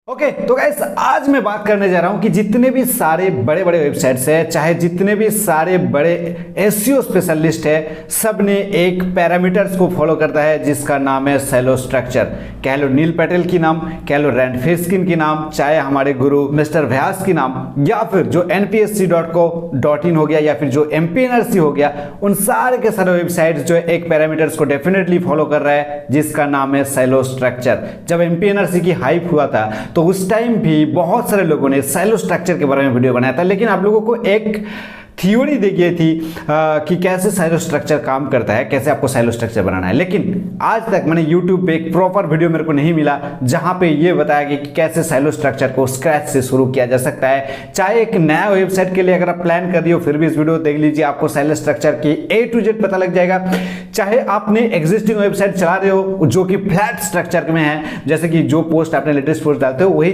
Okay तो guys आज मैं बात करने जा रहा हूं कि जितने भी सारे बड़े बड़े वेबसाइट्स हैं, चाहे जितने भी सारे बड़े एसईओ स्पेशलिस्ट है, सब ने एक पैरामीटर्स को फॉलो करता है जिसका नाम है सेलो स्ट्रक्चर। कह लो नील पटेल की नाम, कह लो रैंड फिस्किन की नाम, चाहे हमारे गुरु मिस्टर व्यास की नाम, या फिर जो npsc.co.in हो गया, या फिर जो MPNRC हो गया, उन सारे के सारे वेबसाइट्स जो है एक पैरामीटर्स को डेफिनेटली फॉलो कर रहा है जिसका नाम है सेलो स्ट्रक्चर। जब MPNRC की हाइप हुआ था तो उस टाइम भी बहुत सारे लोगों ने सेलो स्ट्रक्चर के बारे में वीडियो बनाया था, लेकिन आप लोगों को एक थ्योरी दी गई थी कि कैसे सेलो स्ट्रक्चर काम करता है, कैसे आपको सेलो स्ट्रक्चर बनाना है। लेकिन आज तक मैंने YouTube पे एक प्रॉपर वीडियो मेरे को नहीं मिला जहां पे ये बताया गया कि कैसे सेलो स्ट्रक्चर को स्क्रैच से शुरू किया जा सकता है। चाहे एक नया वेबसाइट के लिए अगर आप प्लान कर रही हो फिर भी इस वीडियो देख लीजिए, आपको सेलो स्ट्रक्चर की A to Z पता लग जाएगा। चाहे आपने एग्जिस्टिंग वेबसाइट चला रहे हो जो कि फ्लैट स्ट्रक्चर में है, जैसे कि जो पोस्ट आपने लेटेस्ट पोस्ट डालते हो वही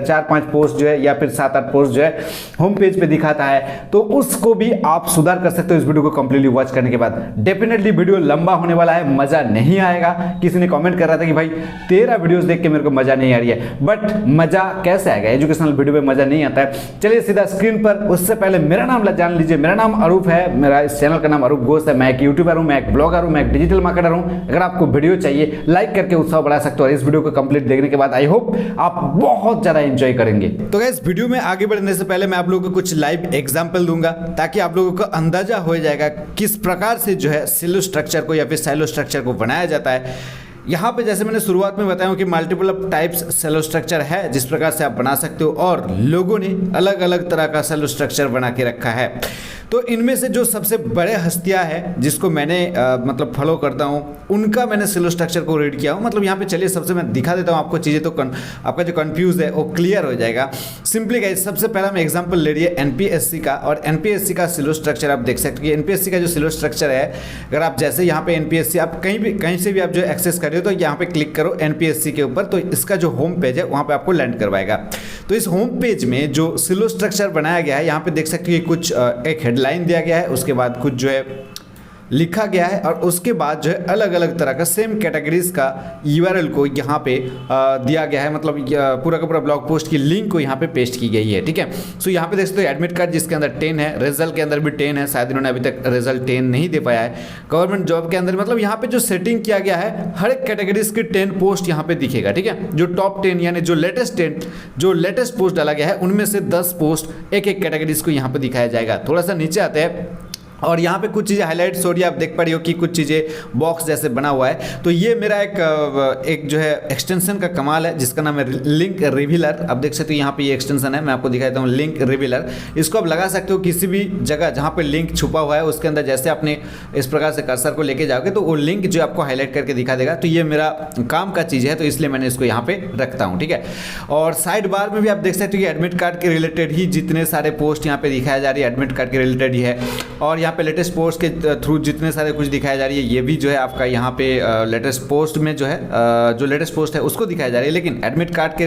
4-5 पोस्ट जो है या फिर 7-8 पोस्ट जो है होम पेज पे दिखाता है, तो उसको भी आप सुधार कर सकते हो इस वीडियो को कंप्लीटली वॉच करने के बाद। डेफिनेटली वीडियो लंबा होने वाला है, मजा नहीं आएगा। किसी ने कमेंट कर रहा था कि भाई तेरा वीडियोस देख के मेरे को मजा नहीं आ रही है, बट मजा कैसे आएगा, एजुकेशनल वीडियो में मजा नहीं आता है। चलिए सीधा स्क्रीन पर, उससे पहले मेरा नाम जान लीजिए। मेरा नाम अरूप है, मेरा इस चैनल का नाम अरूप घोष है। मैं एक यूट्यूबर हूं, मैं एक ब्लॉगर हूं, मैं एक डिजिटल मार्केटर हूं। अगर आपको वीडियो चाहिए लाइक करके उत्साह बढ़ा सकते हो, और इस वीडियो को कंप्लीट देखने के बाद आई होप आप बहुत ज्यादा एंजॉय करेंगे। तो गाइस वीडियो में आगे बढ़ने से पहले मैं आप लोगों को कुछ लाइव एग्जांपल दूंगा ताकि आप लोगों को अंदाजा हो जाएगा किस प्रकार से जो है सेलो स्ट्रक्चर को या फिर सेलो स्ट्रक्चर को बनाया जाता है। यहाँ पे जैसे मैंने शुरुआत में बताया कि मल्टीपल ऑफ टाइप्स सेलो स्ट्रक्चर है जिस प्रकार से आप बना सकते हो, और लोगों ने अलग अलग तरह का सेलो स्ट्रक्चर बना के रखा है। तो इनमें से जो सबसे बड़े हस्तियां हैं जिसको मैंने मतलब फॉलो करता हूं, उनका मैंने सेलो स्ट्रक्चर को रीड किया हूं। मतलब यहाँ पे चलिए सबसे मैं दिखा देता हूं आपको चीज़ें, तो आपका जो कंफ्यूज है वो क्लियर हो जाएगा। सिंपली गाइस सबसे पहला मैं एग्जांपल ले रही है NPSC का, और NPSC का सेलो स्ट्रक्चर आप देख सकते हैं। NPSC का जो सेलो स्ट्रक्चर है, अगर आप जैसे यहाँ पे NPSC आप कहीं से भी आप जो एक्सेस कर रहे हो तो यहाँ पे क्लिक करो NPSC के ऊपर, तो इसका जो होम पेज है वहाँ पे आपको लैंड करवाएगा। तो इस होम पेज में जो सेलो स्ट्रक्चर बनाया गया है, यहाँ पे देख सकते हैं कि कुछ एक हेडलाइन दिया गया है, उसके बाद कुछ जो है लिखा गया है, और उसके बाद जो है अलग अलग तरह का सेम कैटेगरीज का URL को यहाँ पे दिया गया है। मतलब पूरा का पूरा ब्लॉग पोस्ट की लिंक को यहाँ पे पेस्ट की गई है, ठीक है। सो यहाँ पे देख सकते हो एडमिट कार्ड जिसके अंदर 10 है, रिजल्ट के अंदर भी 10 है, शायद इन्होंने अभी तक रिजल्ट 10 नहीं दे पाया है। गवर्नमेंट जॉब के अंदर मतलब यहाँ पे जो सेटिंग किया गया है, हर एक कैटेगरीज के 10 पोस्ट यहाँ पे दिखेगा, ठीक है। जो टॉप 10 यानी जो लेटेस्ट पोस्ट डाला गया है उनमें से 10 पोस्ट एक एक कैटेगरीज को यहाँ पे दिखाया जाएगा। थोड़ा सा नीचे आते हैं और यहाँ पे कुछ चीज़ें हाईलाइट्स हो रही है, आप देख पा रही हो कि कुछ चीज़ें बॉक्स जैसे बना हुआ है। तो ये मेरा एक जो है एक्सटेंशन का कमाल है जिसका नाम है लिंक रिवीलर। आप देख सकते हो यहाँ पे ये एक्सटेंशन है, मैं आपको दिखाता हूँ लिंक रिवीलर। इसको आप लगा सकते हो किसी भी जगह जहाँ पे लिंक छुपा हुआ है उसके अंदर, जैसे आपने इस प्रकार से कर्सर को लेके जाओगे तो वो लिंक जो आपको हाईलाइट करके दिखा देगा। तो ये मेरा काम का चीज़ है, तो इसलिए मैंने इसको यहाँ पे रखता हूँ, ठीक है। और साइड बार में भी आप देख सकते हो कि एडमिट कार्ड के रिलेटेड ही जितने सारे पोस्ट यहाँ पे दिखाया जा रही है, एडमिट कार्ड के रिलेटेड ही है। और यहाँ पे लेटेस्ट पोस्ट के थ्रू जितने सारे कुछ दिखाया जा रही है, ये भी जो है आपका यहाँ पे लेटेस्ट पोस्ट में जो है जो लेटेस्ट पोस्ट है उसको दिखाया जा रही है। लेकिन एडमिट कार्ड के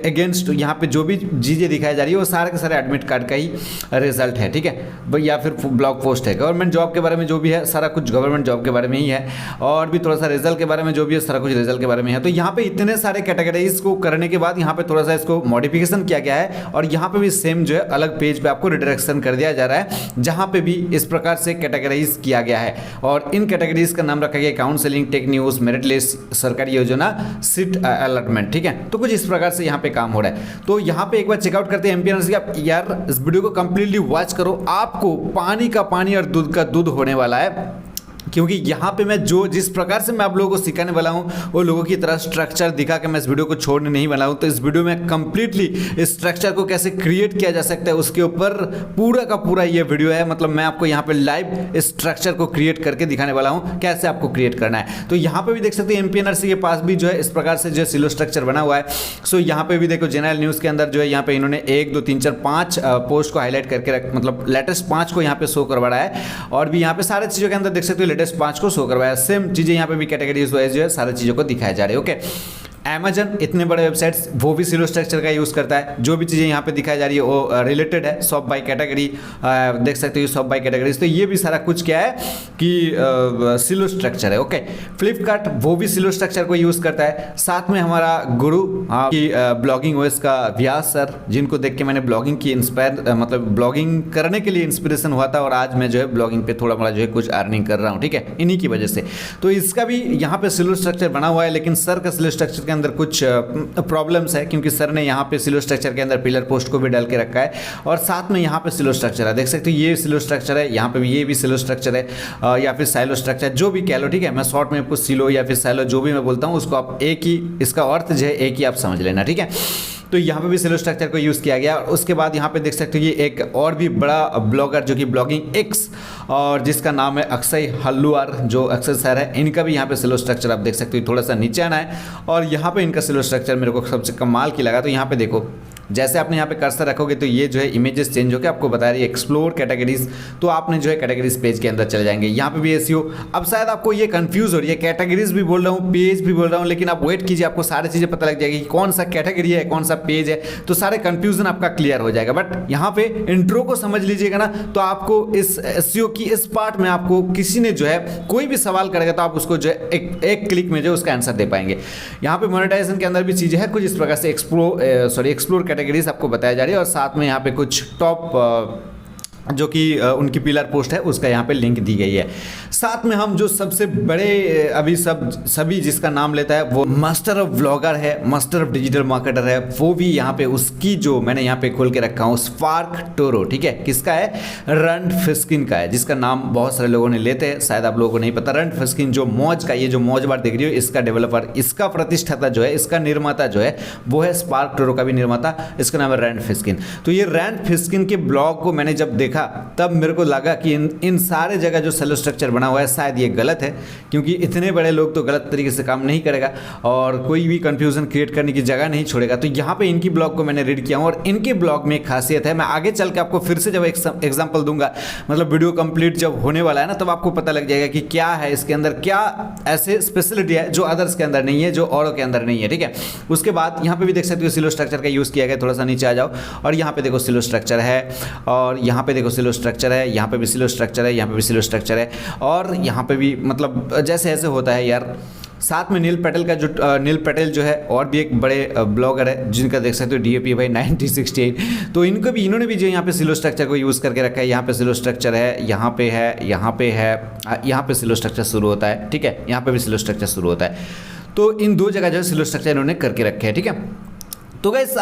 अगेंस्ट यहाँ पे जो भी चीज़ें दिखाई जा रही है वो सारे के सारे एडमिट कार्ड का ही रिजल्ट है, ठीक है, या फिर ब्लॉग पोस्ट है। गवर्नमेंट जॉब के बारे में जो भी है सारा कुछ गवर्नमेंट जॉब के बारे में ही है, और भी थोड़ा सा रिजल्ट के बारे में जो भी है सारा कुछ रिजल्ट के बारे में है। तो यहाँ पे इतने सारे कैटेगरीज को करने के बाद यहाँ पे थोड़ा सा इसको मॉडिफिकेशन किया गया है, और यहाँ पे भी सेम जो है अलग पेज पे आपको रिडायरेक्शन कर दिया जा रहा है, जहाँ पे भी इस प्रकार से कैटेगराइज किया गया है। और इन कैटेगरीज का नाम रखा गया counselling, tech news, merit list, सरकारी योजना, सीट अलॉटमेंट, ठीक है। तो कुछ इस प्रकार से यहाँ पे काम हो रहा है। तो यहाँ पे एक बार चेकआउट करते हैं MPNRC का। यार इस वीडियो को कंप्लीटली वॉच करो, आपको पानी का पानी और दूध का दूध होने वाला है, क्योंकि यहाँ पे मैं जिस प्रकार से मैं आप लोगों को सिखाने वाला हूँ वो लोगों की तरह स्ट्रक्चर दिखा के मैं इस वीडियो को छोड़ने नहीं वाला हूँ। तो इस वीडियो में कंप्लीटली इस स्ट्रक्चर को कैसे क्रिएट किया जा सकता है उसके ऊपर पूरा का पूरा ये वीडियो है। मतलब मैं आपको यहाँ पे लाइव स्ट्रक्चर को क्रिएट करके दिखाने वाला हूँ कैसे आपको क्रिएट करना है। तो यहाँ पे भी देख सकते हैं MPNRC के पास भी जो है इस प्रकार से जो सिलो स्ट्रक्चर बना हुआ है। सो यहाँ पे भी देखो जनरल न्यूज़ के अंदर जो है यहाँ पे इन्होंने 1 2 3 4 5 पोस्ट को हाईलाइट करके मतलब लेटेस्ट 5 को यहाँ पे शो करवा रहा है, और भी यहाँ पे सारे चीज़ों के अंदर देख सकते हो लेटेस्ट 5 को शो करवाया। सेम चीज़ें यहाँ पे भी कैटेगरीज वाइज जो है सारी चीज़ों को दिखाया जा रहा है, ओके। अमेजन, इतने बड़े वेबसाइट्स वो भी सिलो स्ट्रक्चर का यूज़ करता है। जो भी चीज़ें यहाँ पे दिखाई जा रही है वो रिलेटेड है, सॉर्ट बाय कैटेगरी, देख सकते हो सॉर्ट बाय कैटेगरीज। तो ये भी सारा कुछ क्या है कि सिलो स्ट्रक्चर है। ओके, फ्लिपकार्ट वो भी सिलो स्ट्रक्चर को यूज़ करता है। साथ में हमारा गुरु की ब्लॉगिंग ओएस का व्यास सर, जिनको देख के मैंने ब्लॉगिंग की इंस्पायर मतलब ब्लॉगिंग करने के लिए इंस्पिरेशन हुआ था, और आज मैं जो है ब्लॉगिंग पे थोड़ा बड़ा जो है कुछ अर्निंग कर रहा हूँ, ठीक है, इन्हीं की वजह से। तो इसका भी यहाँ पे सिलो स्ट्रक्चर बना हुआ है, लेकिन सर का सिलो स्ट्रक्चर के अंदर कुछ प्रॉब्लम्स है, क्योंकि सर ने यहाँ पे सिलो स्ट्रक्चर के अंदर पिलर पोस्ट को भी डाल के रखा है, और साथ में यहाँ पे सिलो स्ट्रक्चर है, देख सकते हो ये सिलो स्ट्रक्चर है, यहाँ पे भी ये भी सिलो स्ट्रक्चर है, या फिर साइलो स्ट्रक्चर, जो भी कह लो, ठीक है। मैं शॉर्ट में आपको सिलो या फिर साइलो जो भी मैं बोलता हूँ उसको आप एक ही, इसका अर्थ जो है एक ही आप समझ लेना, ठीक है। तो यहाँ पे भी सिलो स्ट्रक्चर को यूज़ किया गया। और उसके बाद यहाँ पे देख सकते हो ये एक और भी बड़ा ब्लॉगर जो कि ब्लॉगिंग एक्स, और जिसका नाम है अक्षय हल्लुआर, जो अक्षय सर है, इनका भी यहाँ पे सिलो स्ट्रक्चर आप देख सकते हो, थोड़ा सा नीचे आना है, और यहाँ पे इनका सिलो स्ट्रक्चर मेरे को सबसे कमाल की लगा। तो यहाँ पे देखो, जैसे आपने यहाँ पे कर्सर रखोगे तो ये जो है इमेजेस चेंज होकर आपको बता रही है एक्सप्लोर कैटेगरीज, तो आपने जो है कैटेगरीज पेज के अंदर चले जाएंगे। यहाँ पे भी एसईओ। अब शायद आपको ये कंफ्यूज हो रही है, कैटेगरीज भी बोल रहा हूँ, पेज भी बोल रहा हूँ, लेकिन आप वेट कीजिए, आपको सारी चीज़ें पता लग जाएगी कि कौन सा कैटेगरी है, कौन सा पेज है, तो सारे कंफ्यूजन आपका क्लियर हो जाएगा। बट यहाँ पे इंट्रो को समझ लीजिएगा ना, तो आपको इस एसईओ की इस पार्ट में आपको किसी ने जो है कोई भी सवाल करेगा तो आप उसको जो है एक क्लिक में जो उसका आंसर दे पाएंगे। यहाँ पे मोनेटाइजेशन के अंदर भी चीज़ें हैं कुछ इस प्रकार से, एक्सप्लोर कैटेगरीज आपको बताया जा रही है, और साथ में यहाँ पे कुछ टॉप जो कि उनकी पिलर पोस्ट है उसका यहाँ पे लिंक दी गई है। साथ में हम जो सबसे बड़े अभी सभी जिसका नाम लेता है वो मास्टर ऑफ व्लॉगर है, मास्टर ऑफ डिजिटल मार्केटर है, वो भी यहाँ पे उसकी जो मैंने यहाँ पे खोल के रखा हूँ स्पार्क टोरो, ठीक है, किसका है, रंड फिस्किन का है, जिसका नाम बहुत सारे लोगों ने लेते हैं, शायद आप लोगों को नहीं पता। रंड फिस्किन जो मौज का, ये जो मौज बार देख रही हो, इसका डेवलपर, इसका प्रतिष्ठाता जो है, इसका निर्माता जो है वो है स्पार्क टोरो का भी निर्माता, इसका नाम है रंड फिस्किन। तो ये रंड फिस्किन के ब्लॉग को मैंने जब देखा तब मेरे को लगा कि इन सारे जगह जो सेलो स्ट्रक्चर बना हुआ है शायद ये गलत है, क्योंकि इतने बड़े लोग तो गलत तरीके से काम नहीं करेगा और कोई भी कंफ्यूजन क्रिएट करने की जगह नहीं छोड़ेगा। तो यहाँ पे इनकी ब्लॉग को मैंने रीड किया हूँ, और इनके ब्लॉग में एक खासियत है, मैं आगे चल के आपको फिर से जब एग्जाम्पल दूंगा, मतलब वीडियो कंप्लीट जब होने वाला है ना, तब आपको पता लग जाएगा कि क्या है इसके अंदर, क्या ऐसे स्पेशलिटी है जो अदर्स के अंदर नहीं है, जो औरों के अंदर नहीं है, ठीक है। उसके बाद यहाँ पे भी देख सकते हो सिलो स्ट्रक्चर का यूज़ किया गया, थोड़ा सा नीचे आ जाओ, और यहाँ पे देखो सिलो स्ट्रक्चर है, और यहाँ पे देखो सिलो स्ट्रक्चर है, यहाँ पे भी सिलो स्ट्रक्चर है, यहाँ पे भी सिलो स्ट्रक्चर है, और यहाँ पे भी मतलब जैसे ऐसे होता है यार। साथ में नील पटेल का जो नील पटेल जो है और भी एक बड़े ब्लॉगर है, जिनका देख सकते हो DAP भाई 1968, तो इन्होंने भी जो यहाँ पे सिलो स्ट्रक्चर को यूज़ करके रखा है। यहाँ पे सिलो स्ट्रक्चर है, यहाँ पे है, यहाँ पे है, यहाँ पे सिलो स्ट्रक्चर शुरू होता है, ठीक है, यहाँ पे भी सिलो स्ट्रक्चर शुरू होता है। तो इन दो जगह जो है सिलो स्ट्रक्चर इन्होंने करके रखे हैं, ठीक है। तो गाइस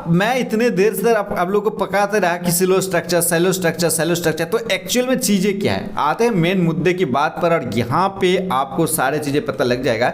मैं इतने देर से आप लोगों को पकाते रहा कि सिलो स्ट्रक्चर, सेलो स्ट्रक्चर, सेलो स्ट्रक्चर, तो एक्चुअल में चीज़ें क्या है, आते हैं मेन मुद्दे की बात पर, और यहाँ पे आपको सारे चीज़ें पता लग जाएगा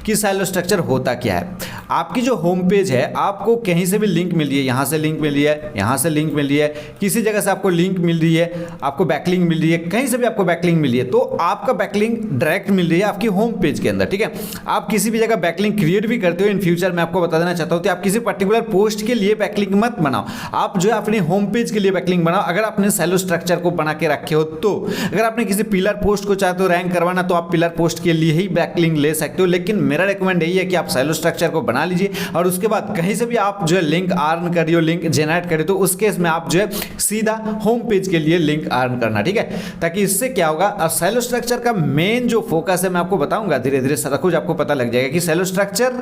कि सेलो स्ट्रक्चर होता क्या है। आपकी जो होम पेज है, आपको कहीं से भी लिंक मिल रही है, यहाँ से लिंक मिल रही है, यहाँ से लिंक मिल रही है, किसी जगह से आपको लिंक मिल रही है, आपको बैकलिंक मिल रही है, कहीं से भी आपको बैकलिंक मिल रही है, तो आपका बैकलिंक डायरेक्ट मिल रही है आपकी होम पेज के अंदर, ठीक है। आप किसी भी जगह बैकलिंक क्रिएट भी करते हो, इन फ्यूचर मैं आपको बता देना चाहता हूँ, तो आप किसी पर्टिकुलर पोस्ट के लिए बैकलिंक मत बनाओ, आप जो है अपने होम पेज के लिए बैकलिंक बनाओ। अगर आपने सेलो स्ट्रक्चर को बना के रखे हो तो, अगर आपने किसी पिलर पोस्ट को चाहते हो रैंक करवाना, तो आप पिलर पोस्ट के लिए ही बैकलिंक ले सकते हो, लेकिन मेरा रिकमेंड यही है कि आप सेलो स्ट्रक्चर को बना लीजिए, और उसके बाद कहीं से भी आप जो है लिंक अर्न करियो, लिंक जनरेट करियो, तो उस केस में आप जो है सीधा होम पेज के लिए लिंक अर्न करना, ठीक है। ताकि इससे क्या होगा, और सेलो स्ट्रक्चर का मेन जो फोकस है मैं आपको बताऊंगा धीरे धीरे, सारा कुछ आपको पता लग जाएगा कि सेलो स्ट्रक्चर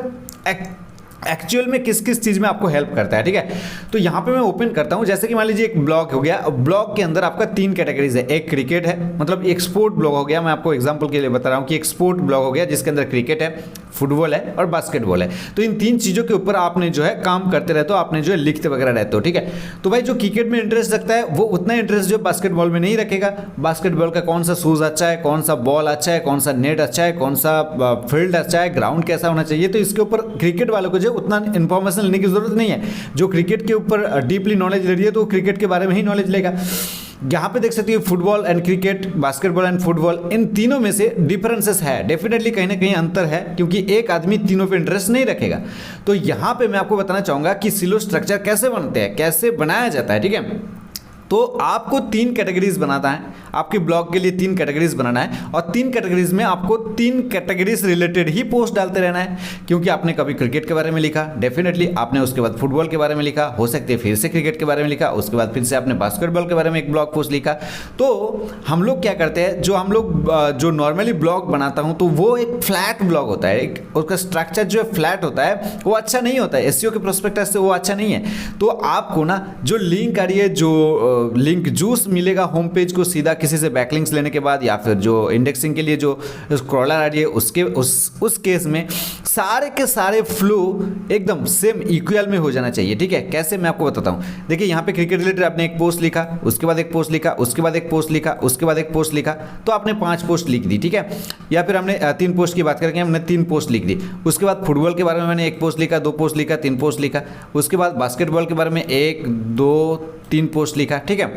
एक्चुअल में किस किस चीज़ में आपको हेल्प करता है, ठीक है। तो यहाँ पे मैं ओपन करता हूँ, जैसे कि मान लीजिए एक ब्लॉग हो गया, ब्लॉग के अंदर आपका 3 कैटेगरीज है, एक क्रिकेट है, मतलब एक स्पोर्ट ब्लॉग हो गया, मैं आपको एग्जांपल के लिए बता रहा हूँ कि एक स्पोर्ट ब्लॉग हो गया जिसके अंदर क्रिकेट है, फुटबॉल है और बास्केटबॉल है। तो इन 3 चीज़ों के ऊपर आपने जो है काम करते रहते हो, आपने जो है लिखते वगैरह रहते हो, ठीक है। तो भाई जो क्रिकेट में इंटरेस्ट रखता है वो उतना इंटरेस्ट जो बास्केटबॉल में नहीं रखेगा। बास्केटबॉल का कौन सा शूज़ अच्छा है, कौन सा बॉल अच्छा है, कौन सा नेट अच्छा है, कौन सा फील्ड अच्छा है, ग्राउंड कैसा होना चाहिए, तो इसके ऊपर क्रिकेट वालों को जो उतना इन्फॉर्मेशन लेने की जरूरत नहीं है। जो क्रिकेट के ऊपर डीपली नॉलेज ले रही है तो क्रिकेट के बारे में ही नॉलेज लेगा। यहाँ पे देख सकते हो football and cricket, basketball and football, इन तीनों में से डिफरेंसेस है, डेफिनेटली कहीं ना कहीं अंतर है, क्योंकि एक आदमी तीनों पे इंटरेस्ट नहीं रखेगा। तो यहाँ पे मैं आपको बताना चाहूँगा कि सिलो स्ट्रक्चर कैसे बनते हैं, कैसे बनाया जाता है, ठीक है। तो आपको 3 कैटेगरीज बनाना है, आपके ब्लॉग के लिए 3 कैटेगरीज बनाना है और 3 कैटेगरीज में आपको 3 कैटेगरीज रिलेटेड ही पोस्ट डालते रहना है। क्योंकि आपने कभी क्रिकेट के बारे में लिखा, डेफिनेटली आपने उसके बाद फुटबॉल के बारे में लिखा, हो सकते हैं फिर से क्रिकेट के बारे में लिखा, उसके बाद फिर से आपने बास्केटबॉल के बारे में एक ब्लॉग पोस्ट लिखा। तो हम लोग क्या करते हैं, जो नॉर्मली ब्लॉग बनाता हूँ तो वो एक फ्लैट ब्लॉग होता है, एक उसका स्ट्रक्चर जो है फ्लैट होता है, वो अच्छा नहीं होता है, एसईओ के प्रोस्पेक्टिव से वो अच्छा नहीं है। तो आपको ना जो लिंक आ रही है, जो लिंक जूस मिलेगा होम पेज को सीधा किसी से बैकलिंक्स लेने के बाद, या फिर जो इंडेक्सिंग के लिए जो स्क्रॉलर आ रही है उसके उस केस में सारे के सारे फ्लो एकदम सेम इक्वल में हो जाना चाहिए। ठीक है, कैसे मैं आपको बताता हूँ। देखिए यहाँ पे क्रिकेट रिलेटेड आपने एक पोस्ट लिखा, उसके बाद एक पोस्ट लिखा, उसके बाद एक पोस्ट लिखा, उसके बाद एक पोस्ट लिखा, तो आपने 5 पोस्ट लिख दी। ठीक है, या फिर हमने 3 पोस्ट की बात करेंगे, हमने 3 पोस्ट लिख दी। उसके बाद फुटबॉल के बारे में मैंने 1 पोस्ट लिखा, 2 पोस्ट लिखा, 3 पोस्ट लिखा। उसके बाद बास्केटबॉल के बारे में 1 2 3 पोस्ट लिखा। ठीक है,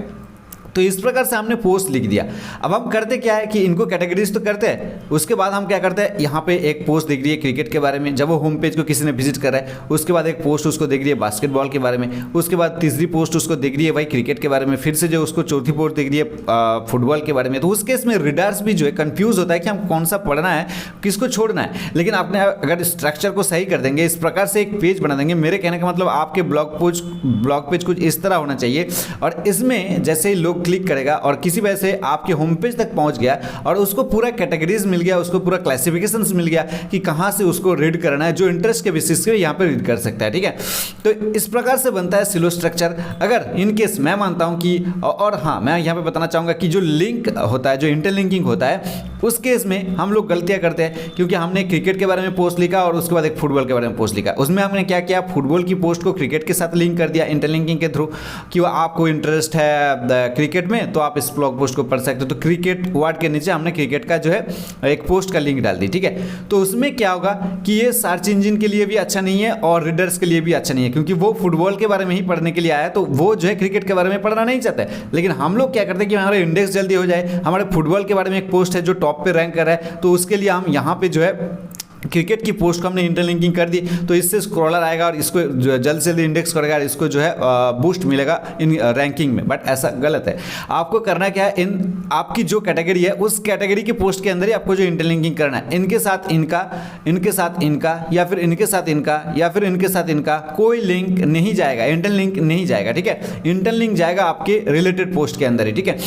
तो इस प्रकार से हमने पोस्ट लिख दिया। अब हम करते क्या है कि इनको कैटेगरीज तो करते हैं, उसके बाद हम क्या करते हैं, यहाँ पे एक पोस्ट दिख रही है क्रिकेट के बारे में, जब वो होम पेज को किसी ने विजिट करा है, उसके बाद एक पोस्ट उसको दिख रही है बास्केटबॉल के बारे में, उसके बाद तीसरी पोस्ट उसको दिख रही है भाई क्रिकेट के बारे में, फिर से जो उसको चौथी पोस्ट दिख रही है फुटबॉल के बारे में। तो उस केस में रीडर्स भी जो है कंफ्यूज होता है कि हम कौन सा पढ़ना है, किसको छोड़ना है। लेकिन आपने अगर स्ट्रक्चर को सही कर देंगे, इस प्रकार से एक पेज बना देंगे, मेरे कहने का मतलब आपके ब्लॉग पेज कुछ इस तरह होना चाहिए, और इसमें जैसे ही लोग क्लिक करेगा और किसी वजह से आपके होम पेज तक पहुंच गया और उसको पूरा कैटेगरीज मिल गया, उसको पूरा क्लासिफिकेशंस मिल गया कि कहां से उसको रीड करना है, जो इंटरेस्ट के बेसिस पे यहां पे रीड कर सकता है। ठीक है, तो इस प्रकार से बनता है सिलो स्ट्रक्चर। अगर इन केस मैं मानता हूं कि, और हाँ मैं यहां पे बताना चाहूंगा कि जो लिंक होता है, जो इंटरलिंकिंग होता है, उस केस में हम लोग गलतियां करते हैं, क्योंकि हमने क्रिकेट के बारे में पोस्ट लिखा और उसके बाद एक फुटबॉल के बारे में पोस्ट लिखा। उसमें हमने क्या किया, फुटबॉल की पोस्ट को क्रिकेट के साथ लिंक कर दिया इंटरलिंकिंग के थ्रू, कि आपको इंटरेस्ट है क्रिकेट में तो आप इस ब्लॉग पोस्ट को पढ़ सकते हो। तो क्रिकेट वर्ड के नीचे हमने क्रिकेट का जो है एक पोस्ट का लिंक डाल दी। ठीक है, तो उसमें क्या होगा कि ये सर्च इंजन के लिए भी अच्छा नहीं है और रीडर्स के लिए भी अच्छा नहीं है, क्योंकि वो फुटबॉल के बारे में ही पढ़ने के लिए आया है, तो वो जो है क्रिकेट के बारे में पढ़ना नहीं चाहता है। लेकिन हम लोग क्या करते हैं कि हमारा इंडेक्स जल्दी हो जाए, हमारे फुटबॉल के बारे में एक पोस्ट है जो टॉप पे रैंक कर रहा है, तो उसके लिए हम यहाँ पे जो है क्रिकेट की पोस्ट को हमने इंटरलिंकिंग कर दी, तो इससे स्क्रॉलर आएगा और इसको जल्द से जल्द इंडेक्स करेगा, इसको जो है बूस्ट मिलेगा इन रैंकिंग में। बट ऐसा गलत है। आपको करना क्या है, इन आपकी जो कैटेगरी है उस कैटेगरी की पोस्ट के अंदर ही आपको जो इंटरलिंकिंग करना है, इनके साथ इनका, इनके साथ इनका, या फिर इनके साथ इनका, या फिर इनके साथ इनका, कोई लिंक नहीं जाएगा, इंटरलिंक नहीं जाएगा। ठीक है, इंटरलिंक जाएगा आपके रिलेटेड पोस्ट के अंदर ही। ठीक है,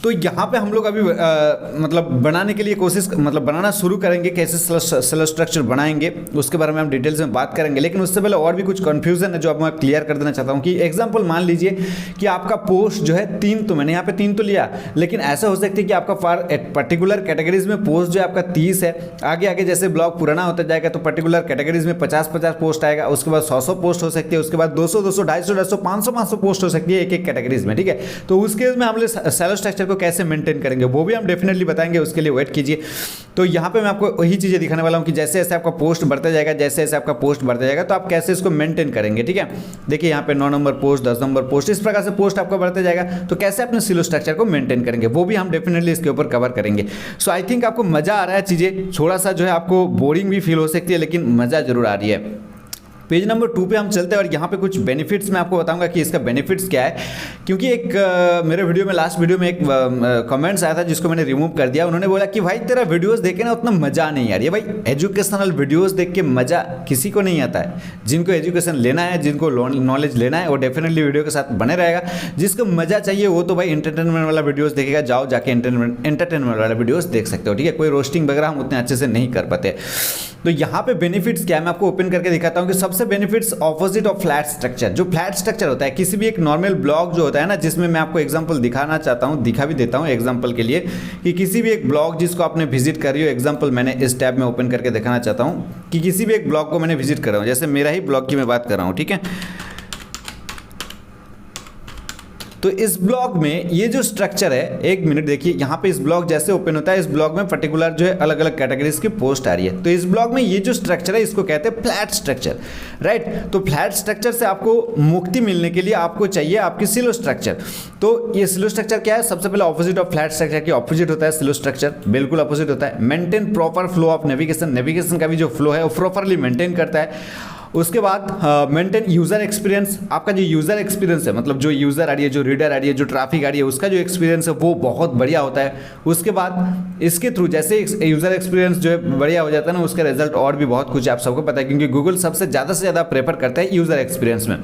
तो यहाँ पे हम लोग अभी मतलब बनाने के लिए बनाना शुरू करेंगे, कैसे सेलो स्ट्रक्चर बनाएंगे उसके बारे में हम डिटेल्स में बात करेंगे। लेकिन उससे पहले और भी कुछ कंफ्यूजन है जो अब मैं क्लियर कर देना चाहता हूँ। कि एग्जांपल मान लीजिए कि आपका पोस्ट जो है 3, तो मैंने यहाँ पे 3 तो लिया, लेकिन ऐसा हो सकता है कि आपका फॉर पर्टिकुलर कैटेगरीज में पोस्ट जो है आपका 30 है, आगे आगे जैसे ब्लॉग पुराना होता जाएगा तो पर्टिकुलर कैटेगरीज में 50-50 पोस्ट आएगा, उसके बाद 100 पोस्ट हो सकती है, उसके बाद 200, 250, 500 पोस्ट हो सकती है एक एक कैटेगरीज में। ठीक है, तो उस केस में हम लोग सेलो स्ट्रक्चर कैसे मेंटेन करेंगे वो भी हम डेफिनेटली बताएंगे, उसके लिए वेट कीजिए। तो यहाँ पे मैं आपको वही चीजें दिखाने वाला हूँ कि जैसे जैसे आपका पोस्ट बढ़ता जाएगा, जैसे जैसे आपका पोस्ट बढ़ता जाएगा तो आप कैसे इसको मेंटेन करेंगे। ठीक है, देखिए यहाँ पे 9 नंबर पोस्ट, 10 नंबर पोस्ट, इस प्रकार से पोस्ट आपका बढ़ता जाएगा, तो कैसे अपने सिलो स्ट्रक्चर को मेंटेन करेंगे वो भी हम डेफिनेटली इसके ऊपर कवर करेंगे। सो आई थिंक आपको मजा आ रहा है, चीजें थोड़ा सा जो है आपको बोरिंग भी फील हो सकती है, लेकिन मजा जरूर आ रही है। पेज नंबर 2 पे हम चलते हैं और यहाँ पे कुछ बेनिफिट्स मैं आपको बताऊंगा कि इसका बेनिफिट्स क्या है। क्योंकि एक मेरे वीडियो में, लास्ट वीडियो में एक कमेंट्स आया था जिसको मैंने रिमूव कर दिया। उन्होंने बोला कि भाई तेरा वीडियोस देखे ना उतना मजा नहीं आ रही है। भाई एजुकेशनल वीडियोस देख के मजा किसी को नहीं आता है। जिनको एजुकेशन लेना है, जिनको नॉलेज लेना है, वो डेफिनेटली वीडियो के साथ बने रहेगा। जिसको मजा चाहिए वो तो भाई एंटरटेनमेंट वाला वीडियोस देखेगा, जाओ जाके एंटरटेनमेंट वाला वीडियोस देख सकते हो। ठीक है, कोई रोस्टिंग वगैरह हम उतने अच्छे से नहीं कर पाते। तो यहाँ पे बेनिफिट्स क्या है मैं आपको ओपन करके दिखाता हूँ कि सबसे benefits opposite of flat structure. जो फ्लैट स्ट्रक्चर होता है किसी भी एक नॉर्मल ब्लॉग जो होता है ना, जिसमें मैं आपको एग्जांपल दिखाना चाहता हूँ, दिखा भी देता हूँ एग्जांपल के लिए, कि किसी भी एक ब्लॉग जिसको आपने विजिट करी हो, एग्जांपल मैंने इस टैब में ओपन करके दिखाना चाहता हूँ कि किसी भी एक ब्लॉग को मैंने विजिट कर रहा हूँ, जैसे मेरा ही ब्लॉग की मैं बात कर रहा हूँ। ठीक है, तो इस ब्लॉग में ये जो स्ट्रक्चर है, एक मिनट देखिए, यहाँ पे इस ब्लॉग जैसे ओपन होता है, इस ब्लॉग में पर्टिकुलर जो है अलग अलग कैटेगरीज की पोस्ट आ रही है। तो इस ब्लॉग में ये जो स्ट्रक्चर है इसको कहते हैं फ्लैट स्ट्रक्चर, राइट। तो फ्लैट स्ट्रक्चर से आपको मुक्ति मिलने के लिए आपको चाहिए आपकी सिलो स्ट्रक्चर। तो ये सिलो स्ट्रक्चर क्या है, सबसे पहले ऑपोजिट ऑफ फ्लैट स्ट्रक्चर की ऑपोजिट होता है सिलो स्ट्रक्चर, बिल्कुल ऑपोजिट होता है। Maintain proper flow of navigation, navigation का भी जो फ्लो है वो प्रॉपरली मेंटेन करता है। उसके बाद मेंटेन यूज़र एक्सपीरियंस। आपका जो यूज़र एक्सपीरियंस है, मतलब जो यूज़र आ रही है, जो रीडर आ रही है, जो ट्रैफिक आ रही है, उसका जो एक्सपीरियंस है वो बहुत बढ़िया होता है। उसके बाद इसके थ्रू जैसे यूज़र एक्सपीरियंस जो है बढ़िया हो जाता है ना, उसका रिजल्ट और भी बहुत कुछ आप सबको पता है, क्योंकि गूगल सबसे ज़्यादा प्रेफर करता है यूज़र एक्सपीरियंस में।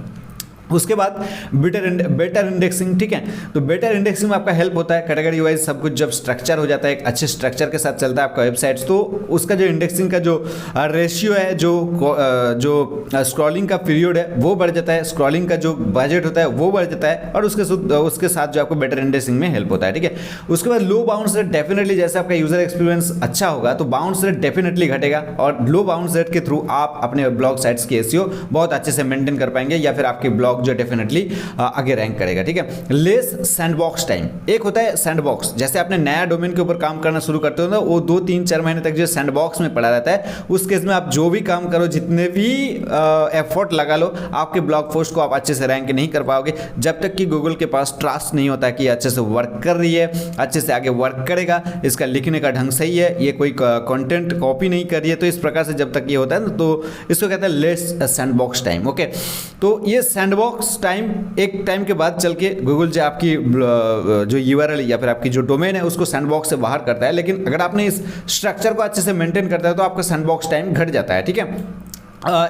उसके बाद बेटर इंडेक्सिंग, ठीक है। तो बेटर इंडेक्सिंग में आपका हेल्प होता है, कैटेगरी वाइज सब कुछ जब स्ट्रक्चर हो जाता है, एक अच्छे स्ट्रक्चर के साथ चलता है आपका वेबसाइट्स, तो उसका जो इंडेक्सिंग का जो रेशियो है, जो स्क्रॉलिंग का पीरियड है वो बढ़ जाता है, स्क्रॉलिंग का जो बजट होता है वो बढ़ जाता है, और उसके साथ जो आपको बेटर इंडेक्सिंग में हेल्प होता है, ठीक है। उसके बाद लो बाउंस रेट, डेफिनेटली जैसे आपका यूजर एक्सपीरियंस अच्छा होगा तो बाउंस रेट डेफिनेटली घटेगा, और लो बाउंस रेट के थ्रू आप अपने ब्लॉग साइट्स की एसईओ बहुत अच्छे से मेंटेन कर पाएंगे, या फिर आपके ब्लॉग जो डेफिनेटली आगे रैंक करेगा, ठीक है। लेस सैंडबॉक्स टाइम, एक होता है सैंडबॉक्स, जैसे आपने नया डोमेन के ऊपर काम करना शुरू करते हो ना, वो 2-3-4 महीने तक जो सैंडबॉक्स में पड़ा रहता है। उस केस में आप जो भी काम करो, जितने भी एफर्ट लगा लो, आपके ब्लॉग पोस्ट को आप अच्छे से रैंक नहीं कर पाओगे, जब तक कि गूगल के पास ट्रस्ट नहीं होता कि अच्छे से वर्क कर रही है, अच्छे से आगे वर्क करेगा, इसका लिखने का ढंग सही है, ये कोई कंटेंट कॉपी नहीं कर रही है। तो इस प्रकार से जब तक ये होता है ना, तो इसको कहते हैं लेस सैंडबॉक्स टाइम, ओके। तो ये सैंडबॉक्स टाइम एक टाइम के बाद चल के गूगल जो आपकी जो यूआरएल या फिर आपकी जो डोमेन है उसको सैंडबॉक्स से बाहर करता है, लेकिन अगर आपने इस स्ट्रक्चर को अच्छे से मेंटेन करता है तो आपका सैंडबॉक्स टाइम घट जाता है, ठीक है।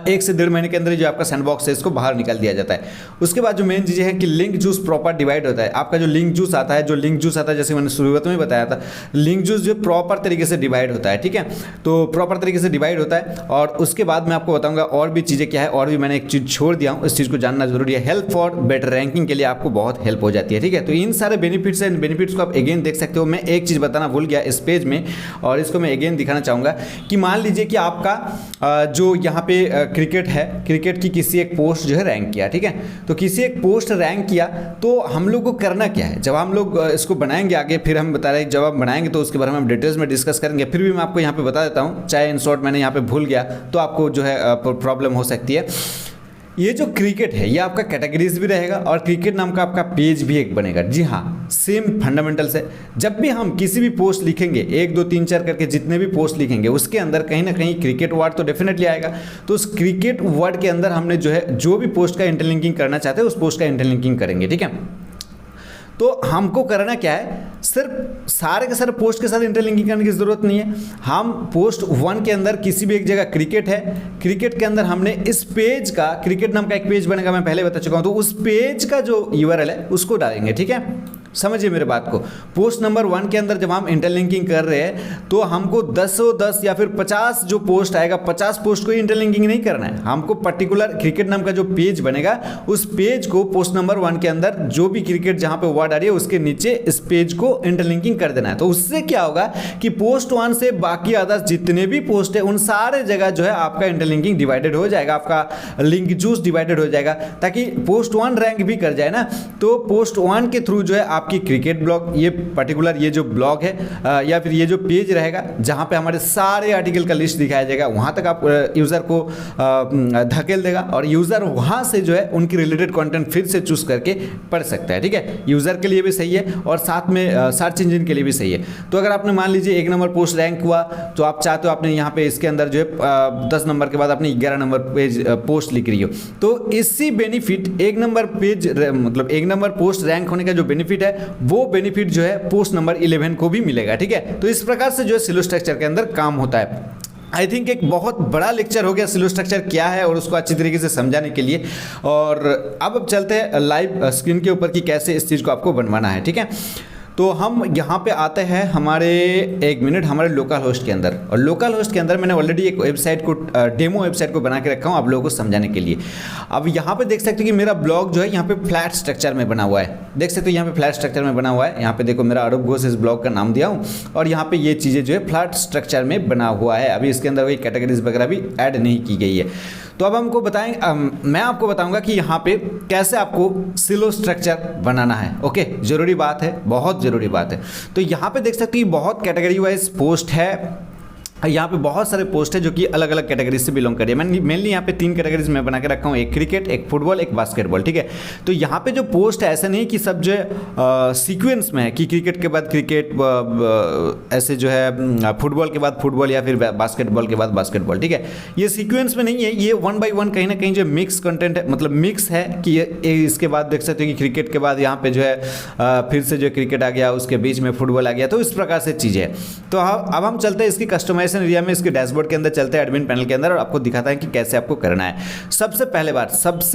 1 से 1.5 महीने के अंदर जो आपका सैंडबॉक्स है इसको बाहर निकाल दिया जाता है। उसके बाद जो मेन चीज़ है कि लिंक जूस प्रॉपर डिवाइड होता है। आपका जो लिंक जूस आता है, जैसे मैंने शुरुआत में बताया था, लिंक जूस जो प्रॉपर तरीके से डिवाइड होता है, ठीक है। तो प्रॉपर तरीके से डिवाइड होता है, और उसके बाद मैं आपको बताऊंगा और भी चीज़ें क्या है, और भी मैंने एक चीज़ छोड़ दिया हूँ, इस चीज़ को जानना जरूरी है। हेल्प फॉर बेटर रैंकिंग के लिए आपको बहुत हेल्प हो जाती है, ठीक है। तो इन सारे बेनिफिट्स हैं, इन बेनिफिट्स को आप अगेन देख सकते हो। मैं एक चीज़ बताना भूल गया इस पेज में, और इसको मैं अगेन दिखाना चाहूँगा कि मान लीजिए कि आपका जो यहाँ पे क्रिकेट की किसी एक पोस्ट जो है रैंक किया, ठीक है। तो किसी एक पोस्ट रैंक किया तो हम लोग को करना क्या है, जब हम लोग इसको बनाएंगे आगे, फिर हम बता रहे हैं जब आप बनाएंगे तो उसके बारे में हम डिटेल्स में डिस्कस करेंगे। फिर भी मैं आपको यहाँ पे बता देता हूँ, चाहे इन शॉर्ट मैंने यहाँ पे भूल गया तो आपको जो है प्रॉब्लम हो सकती है। ये जो क्रिकेट है ये आपका कैटेगरीज भी रहेगा, और क्रिकेट नाम का आपका पेज भी एक बनेगा। जी हाँ, सेम फंडामेंटल्स है। जब भी हम किसी भी पोस्ट लिखेंगे, 1 2 3 4 करके जितने भी पोस्ट लिखेंगे, उसके अंदर कहीं ना कहीं क्रिकेट वर्ड तो डेफिनेटली आएगा। तो उस क्रिकेट वर्ड के अंदर हमने जो है जो भी पोस्ट का इंटरलिंकिंग करना चाहते हैं उस पोस्ट का इंटरलिंकिंग करेंगे, ठीक है। तो हमको करना क्या है, सिर्फ सारे के सारे पोस्ट के साथ इंटरलिंकिंग करने की ज़रूरत नहीं है। हम पोस्ट 1 के अंदर किसी भी एक जगह क्रिकेट है, क्रिकेट के अंदर हमने इस पेज का, क्रिकेट नाम का एक पेज बनेगा, मैं पहले बता चुका हूं, तो उस पेज का जो यूआरएल है उसको डालेंगे, ठीक है। समझिए मेरे बात को। पोस्ट नंबर 1 के अंदर जब हम इंटरलिंकिंग कर रहे हैं तो हमको 10 या फिर 50 जो पोस्ट आएगा, 50 पोस्ट को इंटरलिंकिंग नहीं करना है। हमको पर्टिकुलर क्रिकेट नाम का जो पेज बनेगा उस पेज को पोस्ट नंबर 1 के अंदर जो भी क्रिकेट जहां पे वर्ड आ रही है उसके नीचे इस पेज को इंटरलिंकिंग कर देना है। तो उससे क्या होगा कि पोस्ट 1 से बाकी अदर्स जितने भी पोस्ट है उन सारे जगह जो है आपका इंटरलिंकिंग डिवाइडेड हो जाएगा, आपका लिंक जूस डिवाइडेड हो जाएगा, ताकि पोस्ट 1 रैंक भी कर जाए ना। तो पोस्ट 1 के थ्रू जो है आपकी क्रिकेट ब्लॉग, ये पर्टिकुलर ये जो ब्लॉग है या फिर ये जो पेज रहेगा जहां पे हमारे सारे आर्टिकल का लिस्ट दिखाया जाएगा, वहां तक आप यूजर को धकेल देगा, और यूजर वहां से जो है उनकी रिलेटेड कंटेंट फिर से चूज करके पढ़ सकता है, ठीक है। यूजर के लिए भी सही है और साथ में सर्च इंजन के लिए भी सही है। तो अगर आपने मान लीजिए 1 नंबर पोस्ट रैंक हुआ तो आप चाहते हो आपने यहाँ पे इसके अंदर जो है 10 नंबर के बाद आपने 11 नंबर पेज पोस्ट लिख रही हो, तो इसी बेनिफिट 1 नंबर पेज मतलब 1 नंबर पोस्ट रैंक होने का जो बेनिफिट है वो बेनिफिट जो है पोस्ट नंबर 11 को भी मिलेगा, ठीक है। तो इस प्रकार से जो है सिलो स्ट्रक्चर के अंदर काम होता है। आई थिंक एक बहुत बड़ा लेक्चर हो गया सिलो स्ट्रक्चर क्या है और उसको अच्छी तरीके से समझाने के लिए। और अब चलते हैं लाइव स्क्रीन के ऊपर कि कैसे इस चीज़ को आपको बनवाना है, ठीक है। तो हम यहाँ पे आते हैं हमारे हमारे लोकल होस्ट के अंदर, और लोकल होस्ट के अंदर मैंने ऑलरेडी एक वेबसाइट को डेमो वेबसाइट को बना के रखा हूँ आप लोगों को समझाने के लिए। अब यहाँ पे देख सकते हो कि मेरा ब्लॉग जो है यहाँ पे फ्लैट स्ट्रक्चर में बना हुआ है, देख सकते हो यहाँ पे फ्लैट स्ट्रक्चर में बना हुआ है। यहाँ पे देखो मेरा अरूप घोष इस ब्लॉग का नाम दिया हूँ, और यहाँ पे ये चीज़ें जो है फ्लैट स्ट्रक्चर में बना हुआ है। अभी इसके अंदर कोई कैटेगरीज वगैरह भी ऐड नहीं की गई है। तो अब हमको मैं आपको बताऊंगा कि यहाँ पे कैसे आपको सिलो स्ट्रक्चर बनाना है। ओके, जरूरी बात है, बहुत ज़रूरी बात है। तो यहाँ पे देख सकते हैं बहुत कैटेगरी वाइज पोस्ट है, यहाँ पे बहुत सारे पोस्ट है जो कि अलग अलग कैटेगरी से बिलोंग कर रही है। मैं मेनली यहाँ पे 3 कैटेगरीज में बना के रखा हूँ, एक क्रिकेट, एक फुटबॉल, एक बास्केटबॉल, ठीक है। तो यहाँ पे जो पोस्ट है ऐसा नहीं कि सब जो है सीक्वेंस में है कि क्रिकेट के बाद क्रिकेट, ऐसे जो है फुटबॉल के बाद फुटबॉल या फिर बास्केटबॉल के बाद बास्केटबॉल, ठीक है। ये सीक्वेंस में नहीं है, ये 1 by 1 कहीं ना कहीं जो मिक्स कंटेंट है, मतलब मिक्स है कि ये इसके बाद देख सकते हो कि क्रिकेट के बाद यहाँ पे जो है फिर से जो क्रिकेट आ गया, उसके बीच में फुटबॉल आ गया, तो इस प्रकार से चीज़ें है। तो अब हम चलते हैं इसकी कस्टमाइजेशन एरिया में, इसके डैशबोर्ड के अंदर चलते हैं, एडमिन पैनल के अंदर, और आपको दिखाता है कि कैसे आपको करना है। सबसे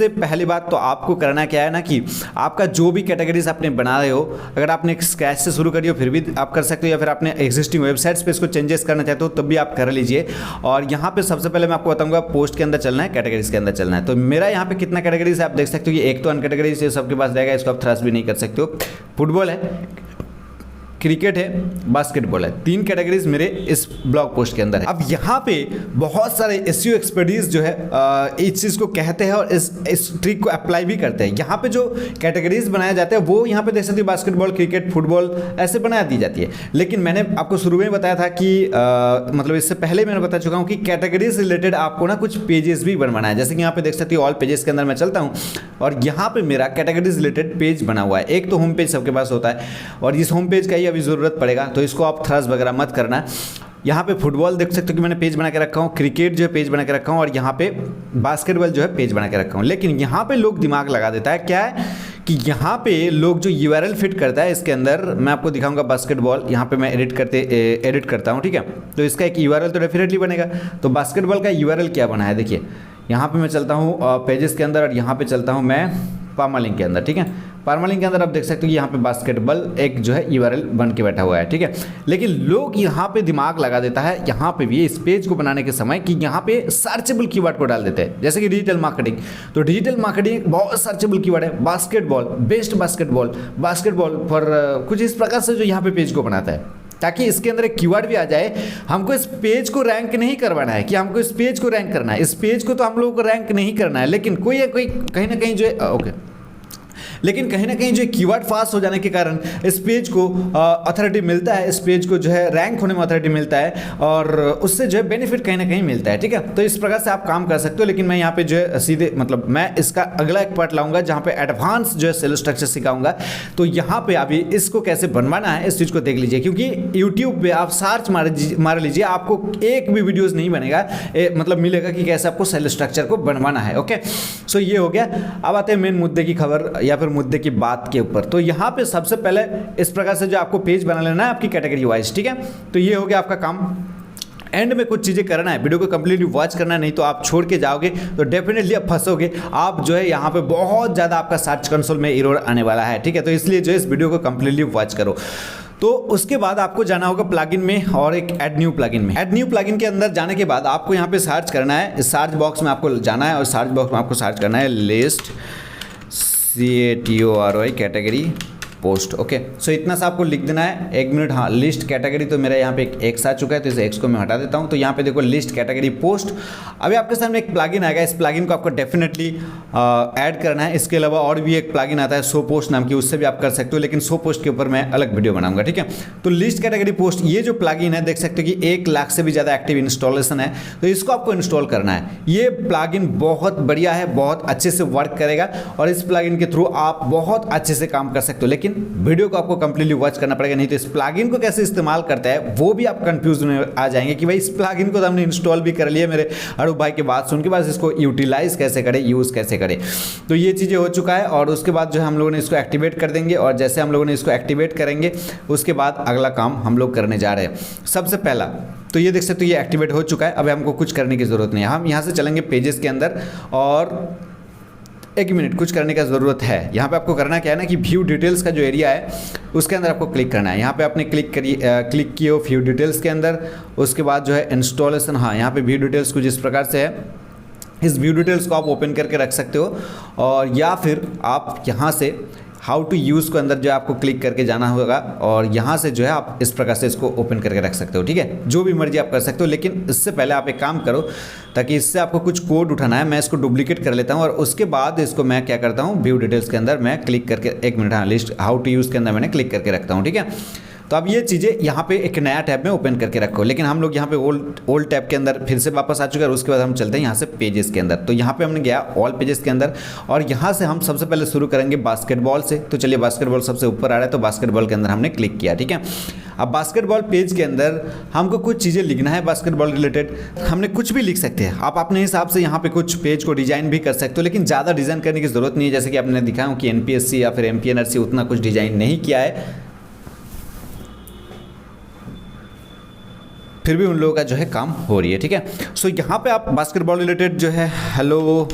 पहली बात तो आपको करना क्या है ना कि आपका जो भी कैटेगरीज आपने बना रहे हो, अगर आपने स्क्रैच से शुरू करी हो फिर भी आप कर सकते हो, या फिर आपने एग्जिस्टिंग वेबसाइट्स पे इसको चेंजेस करना चाहते हो तब भी आप कर लीजिए। और यहाँ पे सबसे पहले मैं आपको बताऊंगा पोस्ट के अंदर चलना है, कैटेगरीज के अंदर चलना है। तो मेरा यहाँ पे कितना कैटेगरीज है आप देख सकते हो कि एक तो अनकैटेगरीज है, सबके पास रहेगा, इसको आप थ्रस्ट भी नहीं कर सकते हो। फुटबॉल है, क्रिकेट है, बास्केटबॉल है, 3 कैटेगरीज मेरे इस ब्लॉग पोस्ट के अंदर है। अब यहाँ पे बहुत सारे एसईओ एक्सपर्टीज जो है इस चीज़ को कहते हैं और इस ट्रिक को अप्लाई भी करते हैं। यहाँ पे जो कैटेगरीज बनाए जाते हैं वो यहाँ पे देख सकते हो बास्केटबॉल, क्रिकेट, फुटबॉल ऐसे बना दी जाती है। लेकिन मैंने आपको शुरू में बताया था कि मतलब इससे पहले मैंने बता चुका हूँ कि कैटेगरीज रिलेटेड आपको ना कुछ पेजेस भी बनवाना है। जैसे कि यहाँ पे देख सकते हो ऑल पेजेस के अंदर मैं चलता हूँ और यहाँ पे मेरा कैटेगरीज रिलेटेड पेज बना हुआ है। एक तो होम पेज सबके पास होता है और इस होम पेज का ही अभी ज़रूरत पड़ेगा, तो इसको आप थ्रस्ट वगैरह मत करना। यहाँ पे फुटबॉल देख सकते हो कि मैंने पेज बना के रखा हूँ, क्रिकेट जो है पेज बना के रखा हूँ और यहाँ पे बास्केटबॉल जो है पेज बना के रखा हूँ। लेकिन यहाँ पे लोग दिमाग लगा देता है, क्या है कि यहाँ पे लोग जो URL फिट करता है इसके अंदर, मैं आपको दिखाऊंगा बास्केटबॉल, यहाँ पे मैं एडिट करता हूँ, ठीक है। तो इसका एक URL तो डेफिनेटली बनेगा। तो बास्केटबॉल का URL क्या बना है देखिए, यहाँ पे मैं चलता हूँ पेजेस के अंदर और यहाँ पे चलता हूँ मैं पामालिंक के अंदर, ठीक है। पामालिंक के अंदर आप देख सकते हो कि यहाँ पे बास्केटबॉल एक जो है URL बन के बैठा हुआ है, ठीक है। लेकिन लोग यहाँ पे दिमाग लगा देता है यहाँ पे भी इस पेज को बनाने के समय कि यहाँ पे सर्चेबल कीवर्ड को डाल देते हैं, जैसे कि डिजिटल मार्केटिंग। तो डिजिटल मार्केटिंग बहुत सर्चेबल कीवर्ड है, बास्केटबॉल, बेस्ट बास्केटबॉल, बास्केटबॉल पर कुछ इस प्रकार से जो यहाँ पे पेज को बनाता है, ताकि इसके अंदर एक कीवर्ड भी आ जाए। हमको इस पेज को रैंक नहीं करवाना है कि हमको इस पेज को रैंक करना है, इस पेज को तो हम लोगों को रैंक नहीं करना है, लेकिन कोई कहीं ना कहीं जो है ओके, लेकिन कहीं ना कहीं जो कीवर्ड फास्ट हो जाने के कारण इस पेज को अथॉरिटी मिलता है, इस पेज को जो है रैंक होने में अथॉरिटी मिलता है और उससे जो है बेनिफिट कहीं ना कहीं मिलता है, ठीक है। तो इस प्रकार से आप काम कर सकते हो। लेकिन मैं यहाँ पे जो है सीधे मतलब मैं इसका अगला एक पार्ट लाऊंगा जहाँ पे एडवांस जो है सेल स्ट्रक्चर सिखाऊंगा। तो यहाँ पे अभी इसको कैसे बनवाना है इस चीज़ को देख लीजिए, क्योंकि यूट्यूब पे आप सर्च मार लीजिए, आपको एक भी वीडियोज़ नहीं बनेगा मतलब मिलेगा कि कैसे आपको सेल स्ट्रक्चर को बनवाना है। ओके, सो ये हो गया। अब आते हैं मेन मुद्दे की खबर या फिर मुद्दे की बात के ऊपर। तो यहाँ पे सबसे पहले इस प्रकार से जो आपको पेज बना लेना है आपकी कैटेगरी वाइज, ठीक है। तो ये हो गया आपका काम। एंड में कुछ चीज़ें करना है, वीडियो को कंप्लीटली वॉच करना है, नहीं तो आप छोड़ के जाओगे तो डेफिनेटली आप फंसोगे। आप जो है यहाँ पे बहुत ज़्यादा आपका सर्च कंसोल में एरर आने वाला है, ठीक है। तो इसलिए जो है इस वीडियो को कंप्लीटली वॉच करो। तो उसके बाद आपको जाना होगा प्लगइन में और एक ऐड न्यू प्लगइन में। ऐड न्यू प्लगइन के अंदर जाने के बाद आपको यहाँ पे सर्च करना है, इस सर्च बॉक्स में आपको जाना है और सर्च बॉक्स में आपको सर्च करना है list CATORY category post. Okay, so इतना सा आपको लिख देना है। 1 मिनट। हाँ, लिस्ट कैटेगरी तो मेरा यहाँ पे एक एक्स आ चुका है, तो इस एक्स को मैं हटा देता हूँ। तो यहाँ पे देखो लिस्ट कैटेगरी पोस्ट। अभी आपके सामने एक प्लगइन आएगा, इस प्लगइन को आपको डेफिनेटली ऐड करना है। इसके अलावा और भी एक प्लगइन आता है शो पोस्ट नाम की, उससे भी आप कर सकते हो, लेकिन शो पोस्ट के ऊपर मैं अलग वीडियो बनाऊंगा, ठीक है। तो लिस्ट कैटेगरी पोस्ट ये जो प्लगइन है देख सकते हो कि 1 लाख से भी ज़्यादा एक्टिव इंस्टॉलेशन है, तो इसको आपको इंस्टॉल करना है। ये प्लगइन बहुत बढ़िया है, बहुत अच्छे से वर्क करेगा और इस प्लगइन के थ्रू आप बहुत अच्छे से काम कर सकते हो। लेकिन वीडियो को आपको कंप्लीटली वॉच करना पड़ेगा, नहीं तो इस प्लगइन को कैसे इस्तेमाल करता है वो भी आप कंफ्यूज होने आ जाएंगे कि भाई इस प्लगइन को तो हमने इंस्टॉल भी कर लिया मेरे अरूप भाई की बात सुन के, बाद इसको यूटिलाइज कैसे करें, यूज़ कैसे करें। तो ये चीज़ें हो चुका है और उसके बाद जो है हम लोगों ने इसको एक्टिवेट कर देंगे और जैसे हम लोगों ने इसको एक्टिवेट करेंगे उसके बाद अगला काम हम लोग करने जा रहे हैं। सबसे पहला तो ये देख सकते हो ये एक्टिवेट हो चुका है। अब हमको कुछ करने की ज़रूरत नहीं है, हम यहाँ से चलेंगे पेजेस के अंदर और 1 मिनट कुछ करने का ज़रूरत है। यहाँ पे आपको करना क्या है ना कि व्यू डिटेल्स का जो एरिया है उसके अंदर आपको क्लिक करना है। यहाँ पे आपने क्लिक किए हो व्यू डिटेल्स के अंदर, उसके बाद जो है इंस्टॉलेशन। हाँ, यहाँ पे व्यू डिटेल्स कुछ इस प्रकार से है, इस व्यू डिटेल्स को आप ओपन करके रख सकते हो और या फिर आप यहाँ से हाउ टू यूज़ को अंदर जो है आपको क्लिक करके जाना होगा और यहाँ से जो है आप इस प्रकार से इसको ओपन करके रख सकते हो, ठीक है। जो भी मर्जी आप कर सकते हो, लेकिन इससे पहले आप एक काम करो, ताकि इससे आपको कुछ कोड उठाना है। मैं इसको डुप्लीकेट कर लेता हूँ और उसके बाद इसको मैं क्या करता हूँ व्यू डिटेल्स के अंदर मैं क्लिक करके 1 मिनट। हाँ, लिस्ट हाउ टू यूज़ के अंदर मैंने क्लिक करके रखता हूँ, ठीक है। तो अब ये चीज़ें यहाँ पे एक नया टैब में ओपन करके रखो, लेकिन हम लोग यहाँ पे ओल्ड टैब के अंदर फिर से वापस आ चुके हैं और उसके बाद हम चलते हैं यहाँ से पेजेस के अंदर। तो यहाँ पे हमने गया ऑल पेजेस के अंदर और यहाँ से हम सबसे पहले शुरू करेंगे बास्केटबॉल से। तो चलिए बास्केटबॉल सबसे ऊपर आ रहा है, तो बास्केटबॉल के अंदर हमने क्लिक किया। ठीक है, अब बास्केटबॉल पेज के अंदर हमको कुछ चीज़ें लिखना है बास्केटबॉल रिलेटेड। हमने कुछ भी लिख सकते हैं, आप अपने हिसाब से यहाँ पे कुछ पेज को डिजाइन भी कर सकते हो, लेकिन ज़्यादा डिजाइन करने की जरूरत नहीं है। जैसे कि आपने दिखाया हूँ कि एनपीएससी या फिर एमपीएनआरसी उतना कुछ डिजाइन नहीं किया है, फिर भी उन लोगों का जो है काम हो रही है। ठीक है, सो यहाँ पे आप बास्केटबॉल रिलेटेड जो है हेलो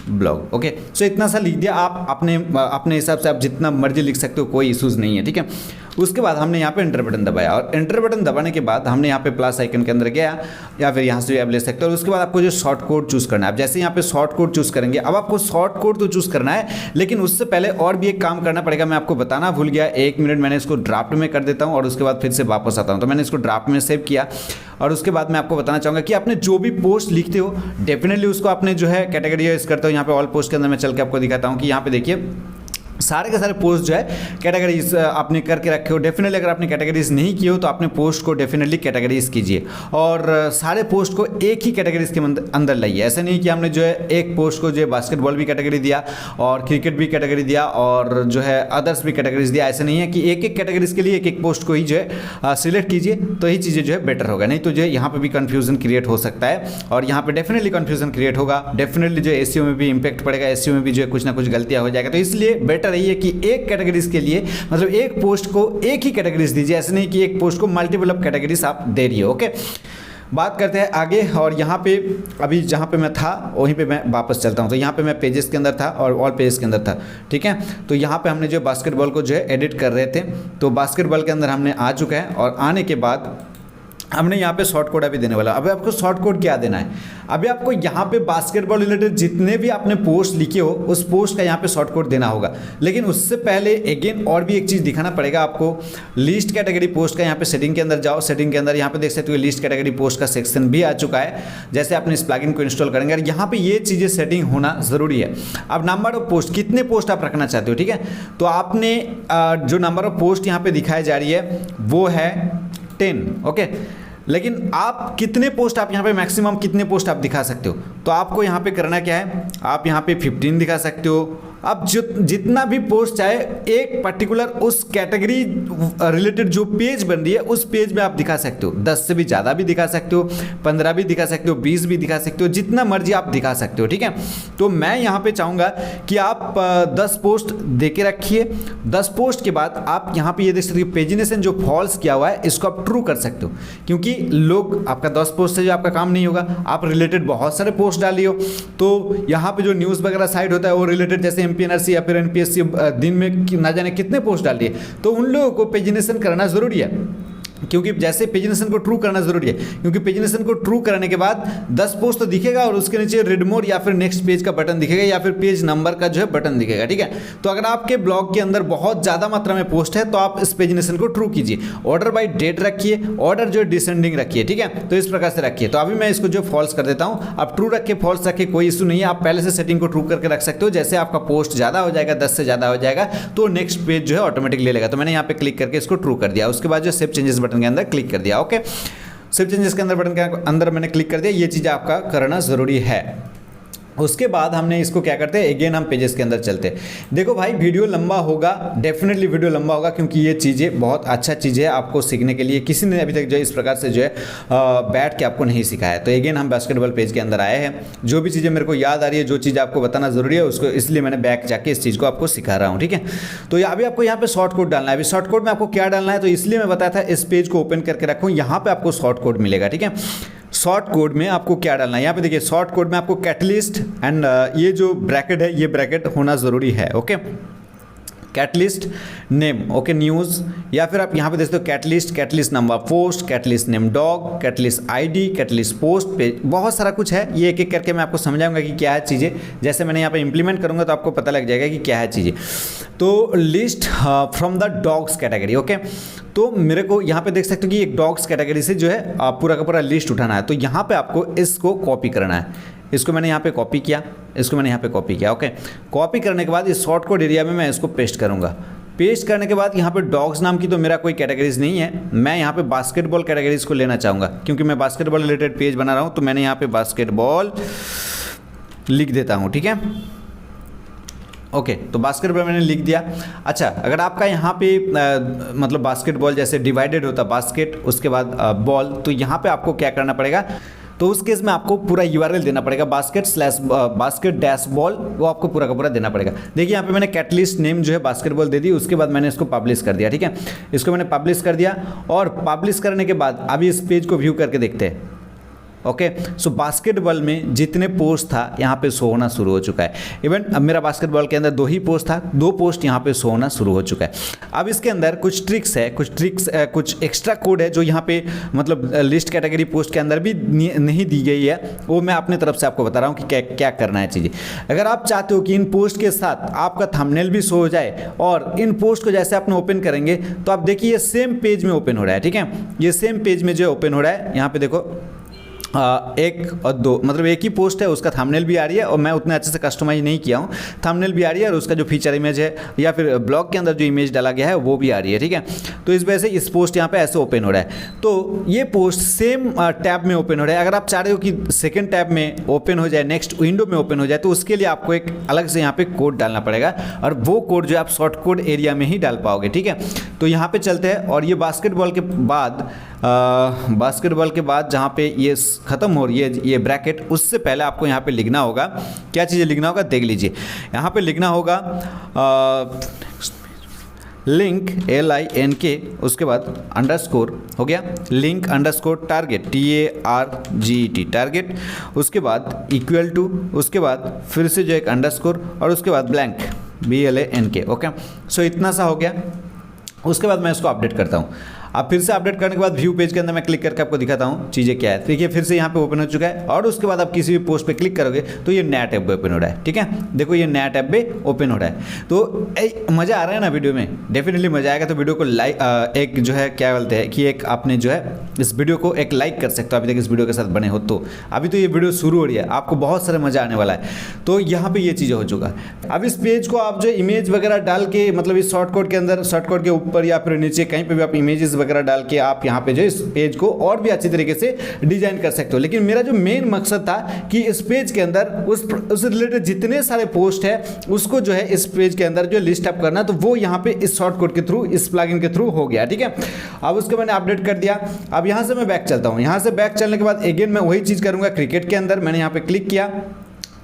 ब्लॉग, ओके, सो इतना सा लिख दिया। आप अपने हिसाब से आप जितना मर्जी लिख सकते हो, कोई इश्यूज नहीं है। ठीक है, उसके बाद हमने यहाँ पे एंटर बटन दबाया और एंटर बटन दबाने के बाद हमने यहाँ पे प्लस आइकन के अंदर गया या फिर यहाँ से आप ले सकते हो। और उसके बाद आपको जो शॉर्ट कोड चूज़ करना है, आप जैसे यहाँ पे शॉर्ट कोड चूज़ करेंगे, अब आपको शॉर्ट कोड तो चूज़ करना है, लेकिन उससे पहले और भी एक काम करना पड़ेगा। मैं आपको बताना भूल गया, 1 मिनट मैंने इसको ड्राफ्ट में कर देता हूँ और उसके बाद फिर से वापस आता हूँ। तो मैंने इसको ड्राफ्ट में सेव किया और उसके बाद मैं आपको बताना चाहूँगा कि आपने जो भी पोस्ट लिखते हो डेफिनेटली उसको आपने जो है कैटेगराइज करते हो। यहाँ पे ऑल पोस्ट के अंदर मैं चल के आपको दिखाता हूँ कि यहाँ पे देखिए सारे के सारे पोस्ट जो है कैटेगरीज आपने करके रखे हो। डेफिनेटली अगर आपने कैटेगरीज नहीं किए हो तो आपने पोस्ट को डेफिनेटली कैटेगरीज कीजिए और सारे पोस्ट को एक ही कैटेगरीज के अंदर लाइए। ऐसा नहीं कि हमने जो है एक पोस्ट को जो है बास्केटबॉल भी कैटेगरी दिया और क्रिकेट भी कैटेगरी दिया और जो है अदर्स भी कैटेगरीज दिया। ऐसा नहीं है कि एक एक कैटेगरीज के लिए एक एक पोस्ट को ही जो है सिलेक्ट कीजिए, तो ही चीज़ें जो है बेटर होगा। नहीं तो जो है यहाँ पर भी कन्फ्यूजन क्रिएट हो सकता है और यहाँ पर डेफिनेटली कन्फ्यूजन क्रिएट होगा। डेफिनेटली जो एसईओ में भी इंपैक्ट पड़ेगा, एसईओ में भी जो है कुछ ना कुछ गलतियाँ हो जाएगा। तो इसलिए बेटर रही है कि एक कैटेगरीज के लिए मतलब एक पोस्ट को एक ही कैटेगरीज दीजिए, ऐसे नहीं कि एक पोस्ट को मल्टीपल ऑफ कैटेगरीज आप दे रही हो। ओके, बात करते हैं आगे और यहाँ पे अभी जहाँ पे मैं था वहीं पे मैं वापस चलता हूँ। तो यहाँ पे मैं पेजेस के अंदर था और ऑल पेजेस के अंदर था। ठीक है, तो यहाँ पे हमने जो बास्केटबॉल को जो है एडिट कर रहे थे, तो बास्केटबॉल के अंदर हमने आ चुका है और आने के बाद हमने यहाँ पे शॉर्ट कोड अभी देने वाला। अभी आपको शॉर्ट कोड क्या देना है, अभी आपको यहाँ पे बास्केटबॉल रिलेटेड जितने भी आपने पोस्ट लिखे हो उस पोस्ट का यहाँ पे शॉर्ट कोड देना होगा। लेकिन उससे पहले अगेन और भी एक चीज़ दिखाना पड़ेगा आपको। लिस्ट कैटेगरी पोस्ट का यहाँ पे सेटिंग के अंदर जाओ, सेटिंग के अंदर यहाँ पे देख सकते हो लिस्ट कैटेगरी पोस्ट का सेक्शन भी आ चुका है। जैसे आपने इस प्लगइन को इंस्टॉल करेंगे और यहाँ पे ये चीज़ें सेटिंग होना ज़रूरी है। अब नंबर ऑफ पोस्ट, कितने पोस्ट आप रखना चाहते हो, ठीक है, तो आपने जो नंबर ऑफ पोस्ट यहाँ पे दिखाई जा रही है वो है 10। ओके, लेकिन आप कितने पोस्ट आप यहाँ पे मैक्सिमम कितने पोस्ट आप दिखा सकते हो, तो आपको यहाँ पे करना क्या है, आप यहाँ पे 15 दिखा सकते हो। अब जितना भी पोस्ट चाहे एक पर्टिकुलर उस कैटेगरी रिलेटेड जो पेज बन रही है उस पेज में आप दिखा सकते हो। 10 से भी ज़्यादा भी दिखा सकते हो, 15 भी दिखा सकते हो, 20 भी दिखा सकते हो, जितना मर्जी आप दिखा सकते हो। ठीक है, तो मैं यहाँ पे चाहूँगा कि आप 10 पोस्ट दे के रखिए। 10 पोस्ट के बाद आप यहाँ पे ये देख सकते हो पेजिनेशन जो फॉल्स किया हुआ है इसको आप ट्रू कर सकते हो, क्योंकि लोग आपका 10 पोस्ट से जो आपका काम नहीं होगा। आप रिलेटेड बहुत सारे पोस्ट डालिए हो तो यहाँ पे जो न्यूज़ वगैरह साइट होता है वो रिलेटेड जैसे एमपीएनआरसी या फिर एनपीएससी दिन में ना जाने कितने पोस्ट डाल दिए, तो उन लोगों को पेजिनेशन करना जरूरी है। क्योंकि जैसे पेजिनेशन को ट्रू करना जरूरी है, क्योंकि पेजिनेशन को ट्रू करने के बाद 10 पोस्ट तो दिखेगा और उसके नीचे रीड मोर या फिर नेक्स्ट पेज का बटन दिखेगा या फिर पेज नंबर का जो है बटन दिखेगा। ठीक है, तो अगर आपके ब्लॉग के अंदर बहुत ज़्यादा मात्रा में पोस्ट है तो आप इस पेजिनेशन को ट्रू कीजिए। ऑर्डर बाय डेट रखिए, ऑर्डर जो डिसेंडिंग रखिए। ठीक है, तो इस प्रकार से रखिए। तो अभी मैं इसको जो फॉल्स कर देता हूँ। आप ट्रू रखिए, फॉल्स रखिए, कोई इशू नहीं है। आप पहले से सेटिंग को ट्रू करके रख सकते हो। जैसे आपका पोस्ट ज़्यादा हो जाएगा, 10 से ज़्यादा हो जाएगा, तो नेक्स्ट पेज जो है ऑटोमेटिक ले लेगा। तो मैंने यहाँ पे क्लिक करके इसको ट्रू कर दिया। उसके बाद जो सेव चेंजेस बटन के अंदर क्लिक कर दिया। ओके, सेव चेंजेस के अंदर बटन के अंदर मैंने क्लिक कर दिया। ये चीज़ आपका करना ज़रूरी है। उसके बाद हमने इसको क्या करते हैं, अगेन हम पेजेस के अंदर चलते हैं। देखो भाई, वीडियो लंबा होगा, डेफिनेटली वीडियो लंबा होगा, क्योंकि ये चीज़ें बहुत अच्छा चीज़ है आपको सीखने के लिए। किसी ने अभी तक जो इस प्रकार से जो है बैठ के आपको नहीं सिखाया। तो अगेन हम बास्केटबॉल पेज के अंदर आए हैं। जो भी चीज़ें मेरे को याद आ रही है, जो चीज़ आपको बताना ज़रूरी है उसको, इसलिए मैंने बैक जाके इस चीज़ को आपको सिखा रहा हूँ। ठीक है, तो अभी आपको यहाँ पे शॉर्ट कोड डालना है। अभी शॉर्ट कोड में आपको क्या डालना है, तो इसलिए मैं बताया था इस पेज को ओपन करके रखो, यहाँ पे आपको शॉर्ट कोड मिलेगा। ठीक है, शॉर्ट कोड में आपको क्या डालना है, यहाँ पे देखिए शॉर्ट कोड में आपको कैटलिस्ट एंड ये जो ब्रैकेट है ये ब्रैकेट होना ज़रूरी है। Okay, catalyst name, okay, news, या फिर आप यहाँ पे देखते हो catalyst, catalyst number post, catalyst name dog, catalyst ID, catalyst post page, बहुत सारा कुछ है। ये एक एक करके मैं आपको समझाऊंगा कि क्या है चीज़ें। जैसे मैंने यहाँ पे इंप्लीमेंट करूँगा तो आपको पता लग जाएगा कि क्या है चीज़ें। तो list from the dogs category. Okay, तो मेरे को यहाँ पे देख सकते हो कि एक डॉग्स कैटेगरी से जो है पूरा का पूरा लिस्ट उठाना है। तो यहाँ पे आपको इसको कॉपी करना है। इसको मैंने यहाँ पे कॉपी किया, इसको मैंने यहाँ पे कॉपी किया। ओके, कॉपी करने के बाद इस शॉर्ट कोड एरिया में मैं इसको पेस्ट करूँगा। पेस्ट करने के बाद यहाँ पे डॉग्स नाम की तो मेरा कोई कैटेगरीज नहीं है, मैं यहाँ पे बास्केटबॉल कैटेगरीज को लेना चाहूँगा क्योंकि मैं बास्केटबॉल रिलेटेड पेज बना रहा हूँ, तो मैंने यहाँ पे बास्केटबॉल लिख देता हूँ, ठीक है। ओके, तो बास्केटबॉल मैंने लिख दिया। अच्छा, अगर आपका यहाँ पे मतलब बास्केटबॉल जैसे डिवाइडेड होता बास्केट उसके बाद बॉल, तो यहाँ पे आपको क्या करना पड़ेगा, तो उस केस में आपको पूरा URL देना पड़ेगा, बास्केट डैश बॉल, वो आपको पूरा का पूरा देना पड़ेगा। देखिए यहाँ पे मैंने कैटलिस्ट नेम जो है बास्केटबॉल दे दी, उसके बाद मैंने इसको पब्लिश कर दिया, ठीक है। इसको मैंने पब्लिश कर दिया और पब्लिश करने के बाद अभी इस पेज को व्यू करके देखते हैं। ओके, सो बास्केटबॉल में जितने पोस्ट था यहाँ पे शो होना शुरू हो चुका है। इवन अब मेरा बास्केटबॉल के अंदर 2 ही पोस्ट था, 2 पोस्ट यहाँ पे शो होना शुरू हो चुका है। अब इसके अंदर कुछ ट्रिक्स है, कुछ एक्स्ट्रा कोड है जो यहाँ पे मतलब लिस्ट कैटेगरी पोस्ट के अंदर भी नहीं दी गई है, वो मैं अपने तरफ से आपको बता रहा हूँ कि क्या क्या करना है चीज़ें। अगर आप चाहते हो कि इन पोस्ट के साथ आपका थंबनेल भी शो हो जाए और इन पोस्ट को जैसे आपने ओपन करेंगे तो आप देखिए ये सेम पेज में ओपन हो रहा है, ठीक है। ये सेम पेज में जो ओपन हो रहा है, यहाँ पे देखो 1 और 2 मतलब एक ही पोस्ट है, उसका थंबनेल भी आ रही है और मैं उतने अच्छे से कस्टमाइज नहीं किया हूँ, थंबनेल भी आ रही है और उसका जो फीचर इमेज है या फिर ब्लॉग के अंदर जो इमेज डाला गया है वो भी आ रही है, ठीक है। तो इस वजह से इस पोस्ट यहाँ पे ऐसे ओपन हो रहा है। तो ये पोस्ट सेम टैब में ओपन हो रहा है। अगर आप चाह रहे हो कि सेकेंड टैब में ओपन हो जाए, नेक्स्ट विंडो में ओपन हो जाए, तो उसके लिए आपको एक अलग से यहाँ पे कोड डालना पड़ेगा और वो कोड जो आप शॉर्ट कोड एरिया में ही डाल पाओगे, ठीक है। तो यहाँ पे चलते हैं और ये बास्केटबॉल के बाद जहाँ पे ये ख़त्म हो रही है ये ब्रैकेट, उससे पहले आपको यहाँ पे लिखना होगा, क्या चीज़ें लिखना होगा देख लीजिए। यहाँ पे लिखना होगा लिंक LINK, उसके बाद अंडरस्कोर हो गया, link underscore target TARGET target, उसके बाद इक्वल टू, उसके बाद फिर से जो एक अंडरस्कोर और उसके बाद ब्लैंक BLANK। ओके, सो इतना सा हो गया। उसके बाद मैं इसको अपडेट करता हूँ। अब फिर से अपडेट करने के बाद व्यू पेज के अंदर मैं क्लिक करके आपको दिखाता हूँ चीज़ें क्या है। देखिए फिर से यहाँ पे ओपन हो चुका है और उसके बाद आप किसी भी पोस्ट पे क्लिक करोगे तो ये नया टैब ओपन हो रहा है, ठीक है। देखो ये नया टैब पे ओपन हो रहा है। तो मज़ा आ रहा है ना वीडियो में, डेफिनेटली मज़ा आएगा। तो वीडियो को लाइक एक जो है क्या बोलते हैं कि एक आपने जो है इस वीडियो को एक लाइक कर सकते हो अभी तक इस वीडियो के साथ बने हो तो। अभी तो ये वीडियो शुरू हो रही है, आपको बहुत सारा मज़ा आने वाला है। तो यहाँ पर ये चीज़ें हो चुका है। अब इस पेज को आप जो इमेज वगैरह डाल के मतलब इस शॉर्ट कोड के अंदर, शॉर्ट कोड के ऊपर या फिर नीचे कहीं पर भी आप इमेजेस वगैरह डाल के आप यहाँ पे जो इस पेज को और भी अच्छी तरीके से डिजाइन कर सकते हो। लेकिन मेरा जो मेन मकसद था कि इस पेज के अंदर उस रिलेटेड जितने सारे पोस्ट है उसको जो है इस पेज के अंदर जो लिस्ट अप करना, तो वो यहाँ पे इस शॉर्ट कोड के थ्रू, इस प्लगइन के थ्रू हो गया, ठीक है। अब उसको मैंने अपडेट कर दिया। अब यहाँ से मैं बैक चलता हूँ। यहाँ से बैक चलने के बाद अगेन मैं वही चीज़ करूँगा क्रिकेट के अंदर। मैंने यहाँ पे क्लिक किया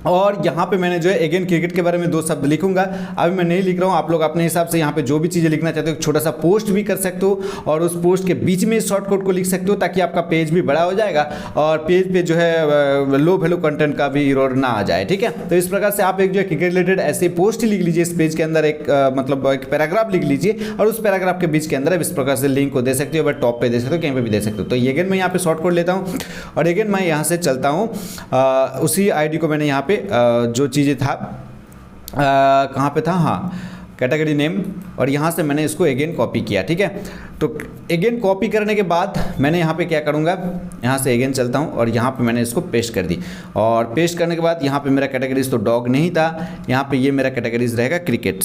और यहाँ पे मैंने जो है अगेन क्रिकेट के बारे में 2 शब्द लिखूंगा। अभी मैं नहीं लिख रहा हूँ, आप लोग अपने हिसाब से यहाँ पे जो भी चीज़ें लिखना चाहते हो छोटा सा पोस्ट भी कर सकते हो और उस पोस्ट के बीच में शॉर्ट कोड को लिख सकते हो ताकि आपका पेज भी बड़ा हो जाएगा और पेज पे जो है लो वैल्यू कंटेंट का भी एरर ना आ जाए, ठीक है। तो इस प्रकार से आप एक जो है क्रिकेट रिलेटेड ऐसे पोस्ट ही लिख लीजिए। इस पेज के अंदर एक मतलब एक पैराग्राफ लिख लीजिए और उस पैराग्राफ के बीच के अंदर इस प्रकार से लिंक को दे सकते हो, टॉप पे दे सकते हो, कहीं पर भी दे सकते हो। तो ये अगेन मैं यहाँ पे शॉर्ट कोड लेता हूँ और अगेन मैं यहाँ से चलता हूँ। उसी ID को मैंने यहाँ पे जो चीज़ें था कहाँ पे था, हाँ कैटेगरी नेम, और यहाँ से मैंने इसको अगेन कॉपी किया, ठीक है। तो अगेन कॉपी करने के बाद मैंने यहाँ पे क्या करूँगा, यहाँ से अगेन चलता हूँ और यहाँ पे मैंने इसको पेस्ट कर दी। और पेस्ट करने के बाद यहाँ पे मेरा कैटेगरीज तो डॉग नहीं था, यहाँ पे ये मेरा कैटेगरीज रहेगा क्रिकेट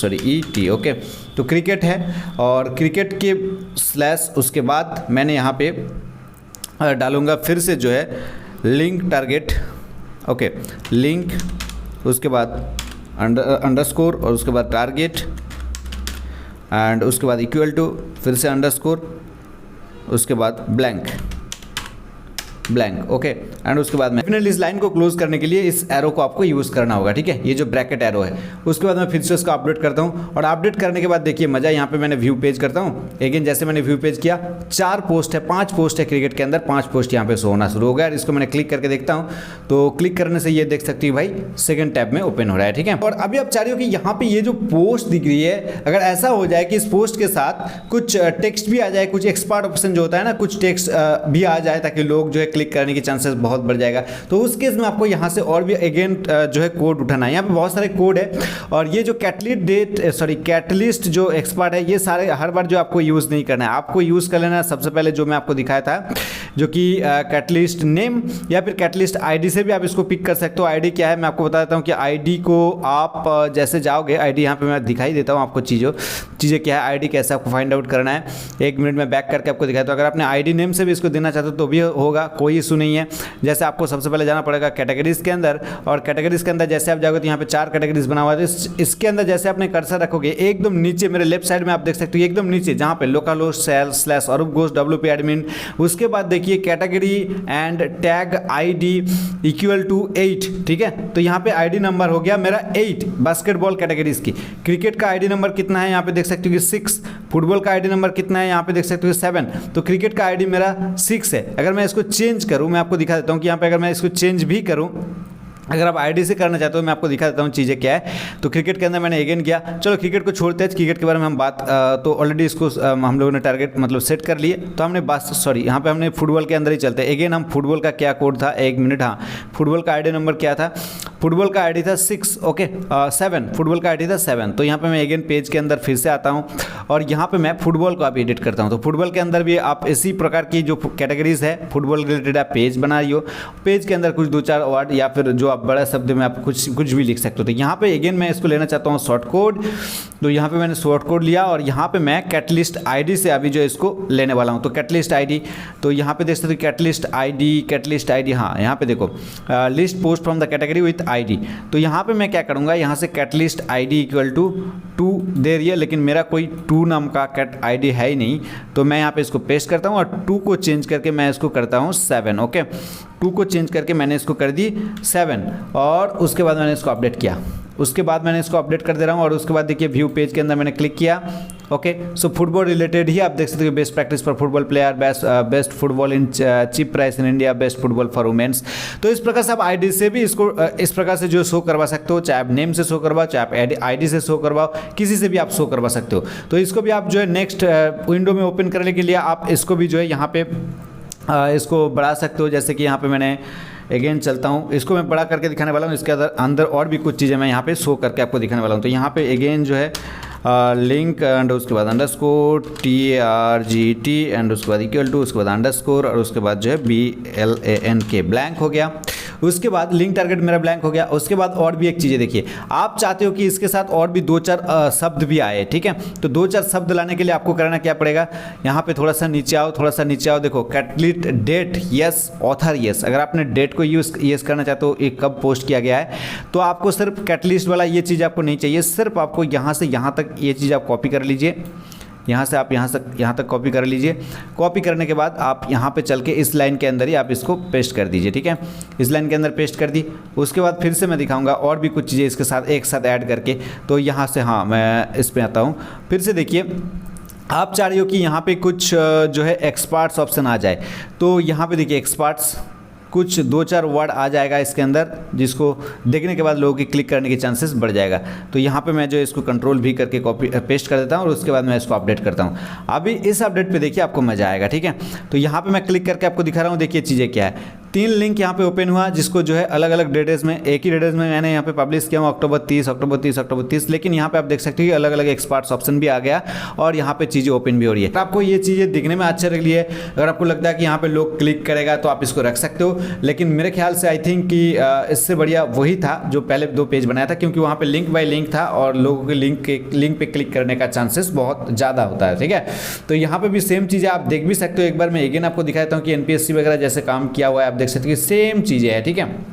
CRICKET। ओके, तो क्रिकेट है और क्रिकेट के स्लैश उसके बाद मैंने यहाँ पे डालूँगा फिर से जो है लिंक टारगेट। ओके, लिंक उसके बाद अंडरस्कोर और उसके बाद टारगेट एंड उसके बाद इक्वल टू, फिर से अंडरस्कोर, उसके बाद ब्लैंक। ओके, एंड उसके बाद डेफिनेटली इस लाइन को क्लोज करने के लिए इस एरो को आपको यूज़ करना होगा, ठीक है, ये जो ब्रैकेट एरो है। उसके बाद मैं फिर से उसको अपडेट करता हूँ और अपडेट करने के बाद देखिए मज़ा, यहाँ पे मैंने व्यू पेज करता हूँ। अगेन जैसे मैंने व्यू पेज किया 4 पोस्ट है, 5 पोस्ट है क्रिकेट के अंदर, 5 पोस्ट यहाँ पे शो होना शुरू हो गया। इसको मैंने क्लिक करके देखता हूँ तो क्लिक करने से ये देख सकती है भाई सेकंड टैब में ओपन हो रहा है, ठीक है। और अभी आप चाह रहे हो कि यहाँ पे ये जो पोस्ट दिख रही है, अगर ऐसा हो जाए कि इस पोस्ट के साथ कुछ टेक्स्ट भी आ जाए, कुछ एक्सपर्ट ऑप्शन जो होता है ना, कुछ टेक्स्ट भी आ जाए ताकि लोग जो है क्लिक करने के चांसेस बहुत बहुत बढ़ जाएगा। तो उस केस में आपको यहाँ से और भी अगेन जो है कोड उठाना है। यहाँ पे बहुत सारे कोड है और ये जो कैटलिस्ट जो एक्सपर्ट है, ये सारे हर बार जो आपको यूज़ नहीं करना है, आपको यूज़ कर लेना है सबसे पहले जो मैं आपको दिखाया था, जो कि कैटलिस्ट नेम या फिर कैटलिस्ट आईडी से भी आप इसको पिक कर सकते हो। आईडी क्या है मैं आपको बता देता हूँ कि आईडी को आप जैसे जाओगे, आईडी यहाँ पे मैं दिखाई देता हूँ आपको चीज़ें क्या है, आईडी कैसे आपको फाइंड आउट करना है। 1 मिनट में बैक करके आपको दिखाया। तो अगर आपने आईडी नेम से भी इसको देना चाहते हो तो भी होगा, कोई इशू नहीं है। जैसे आपको सबसे पहले जाना पड़ेगा कैटेगरीज के अंदर, और कैटेगरीज के अंदर जैसे आप जाओगे तो यहाँ पे 4 कैटेगरीज बना हुआ है। इसके अंदर जैसे आपने कर्सर रखोगे एकदम नीचे मेरे लेफ्ट साइड में आप देख सकते हो, एकदम नीचे जहाँ पे local host slash / Arup Ghosh WP admin, उसके बाद देखिए category and tag ID equal to 8। ठीक है, तो यहाँ पे आईडी नंबर हो गया मेरा 8 बास्केटबॉल कैटेगरीज की। क्रिकेट का आईडी नंबर कितना है यहाँ पे देख सकते हो कि 6। फुटबॉल का आईडी नंबर कितना है यहाँ पे देख सकते हो 7। तो क्रिकेट का आईडी मेरा 6 है। अगर मैं इसको चेंज करूँ, मैं आपको दिखा देता हूँ कि यहाँ पे अगर मैं इसको चेंज भी करूँ, अगर आप आईडी से करना चाहते हो मैं आपको दिखा देता हूँ चीज़ें क्या है। तो क्रिकेट के अंदर मैंने अगेन किया, चलो क्रिकेट को छोड़ते हैं, क्रिकेट के बारे में हम बात तो ऑलरेडी इसको हम लोगों ने टारगेट मतलब सेट कर लिए, तो हमने बात यहाँ पे हमने फुटबॉल के अंदर ही चलते हैं। अगेन हम फुटबॉल का क्या कोड था, 1 मिनट, हाँ फुटबॉल का आईडी नंबर क्या था, फुटबॉल का आईडी था 6, ओके 7, फुटबॉल का आईडी था 7। तो यहाँ पे मैं अगेन पेज के अंदर फिर से आता हूँ और यहाँ पे मैं फुटबॉल को आप एडिट करता हूँ। तो फुटबॉल के अंदर भी आप इसी प्रकार की जो कैटेगरीज है फुटबॉल रिलेटेड आप पेज बनाइए, पेज के अंदर कुछ 2-4 वर्ड या फिर जो आप बड़ा शब्द में आप कुछ भी लिख सकते हो। तो यहाँ पे अगेन मैं इसको लेना चाहता हूँ शॉर्ट कोड, तो यहाँ पे मैंने शॉर्ट कोड लिया और यहाँ पे मैं कैटलिस्ट आईडी से अभी जो इसको लेने वाला हूँ। तो कैटलिस्ट आईडी, तो यहाँ पे देख सकते हो कैटलिस्ट आईडी, हाँ यहाँ पे देखो list post from the category with ID. तो यहाँ पे मैं क्या करूँगा, यहाँ से कैटलिस्ट आईडी इक्वल टू 2 दे रही है, लेकिन मेरा कोई 2 नाम का कैट आईडी है ही नहीं। तो मैं यहाँ पे इसको पेस्ट करता हूँ और 2 को चेंज करके मैं इसको करता हूँ 7, ओके 2 को चेंज करके मैंने इसको कर दी 7 और उसके बाद मैंने इसको अपडेट किया। उसके बाद मैंने इसको अपडेट कर दे रहा हूँ और उसके बाद देखिए व्यू पेज के अंदर मैंने क्लिक किया, ओके। सो फुटबॉल रिलेटेड ही आप देख सकते हो, best practice for football player, best football in cheap price in India, best football for womens. तो इस प्रकार से आप आईडी से भी इसको इस प्रकार से जो शो करवा सकते हो, चाहे आप नेम से शो करवाओ, चाहे आप आईडी से शो करवाओ, किसी से भी आप शो करवा सकते हो। तो इसको भी आप जो है नेक्स्ट विंडो में ओपन करने के लिए आप इसको भी जो है यहाँ पे इसको बढ़ा सकते हो। जैसे कि यहाँ पे मैंने अगेन चलता हूँ, इसको मैं बड़ा करके दिखाने वाला हूँ। इसके अंदर और भी कुछ चीज़ें मैं यहाँ पे शो करके आपको दिखाने वाला हूँ। तो यहाँ पे अगेन जो है लिंक एंड उसके बाद अंडरस्कोर TRGT एंड उसके बाद इक्वल टू, उसके बाद अंडरस्कोर और उसके बाद जो है BLANK ब्लैंक हो गया। उसके बाद लिंक टारगेट मेरा ब्लैंक हो गया। उसके बाद और भी एक चीज़ें देखिए, आप चाहते हो कि इसके साथ और भी 2-4 शब्द भी आए, ठीक है। तो 2-4 शब्द लाने के लिए आपको करना क्या पड़ेगा, यहाँ पे थोड़ा सा नीचे आओ, देखो catalyst date yes, author yes. अगर आपने डेट को यूज़ करना चाहते हो, एक कब पोस्ट किया गया है, तो आपको सिर्फ कैटलिस्ट वाला ये चीज़ आपको नहीं चाहिए, सिर्फ आपको यहाँ से यहाँ तक ये चीज़ आप कॉपी कर लीजिए। यहाँ से आप यहाँ तक कॉपी कर लीजिए। कॉपी करने के बाद आप यहाँ पे चल के इस लाइन के अंदर ही आप इसको पेस्ट कर दीजिए, ठीक है। इस लाइन के अंदर पेस्ट कर दी। उसके बाद फिर से मैं दिखाऊंगा और भी कुछ चीज़ें इसके साथ एक साथ ऐड करके। तो यहाँ से हाँ मैं इस पर आता हूँ। फिर से देखिए, आप चाह रही हो कि यहाँ पे कुछ जो है एक्सपर्ट्स ऑप्शन आ जाए, तो यहाँ पे देखिए एक्सपर्ट्स कुछ 2-4 वर्ड आ जाएगा इसके अंदर, जिसको देखने के बाद लोगों की क्लिक करने के चांसेस बढ़ जाएगा। तो यहाँ पे मैं जो इसको कंट्रोल भी करके कॉपी पेस्ट कर देता हूँ और उसके बाद मैं इसको अपडेट करता हूँ। अभी इस अपडेट पे देखिए आपको मजा आएगा, ठीक है। तो यहाँ पे मैं क्लिक करके आपको दिखा रहा हूँ, देखिए चीज़ें क्या है। 3 लिंक यहाँ पे ओपन हुआ, जिसको जो है अलग अलग डेटेज में, एक ही डेटेज में मैंने यहाँ पे पब्लिश किया हूँ, अक्टूबर 30। लेकिन यहाँ पे आप देख सकते हो कि अलग अलग एक्सपर्ट्स ऑप्शन भी आ गया और यहाँ पे चीज़ें ओपन भी हो रही है। तो आपको ये चीज़ें दिखने में अच्छा लग रही है, अगर आपको लगता है कि यहाँ पे लोग क्लिक करेगा तो आप इसको रख सकते हो। लेकिन मेरे ख्याल से आई थिंक कि इससे बढ़िया वही था जो पहले 2 पेज बनाया था, क्योंकि वहाँ पे लिंक बाय लिंक था और लोगों के लिंक पे क्लिक करने का चांसेस बहुत ज़्यादा होता है, ठीक है। तो यहाँ पे भी सेम चीज़ें आप देख भी सकते हो। एक बार मैं अगेन आपको दिखाता हूँ कि NPSC वगैरह जैसे काम किया हुआ है, आप देख सकते हो कि सेम चीज़ें हैं, ठीक है।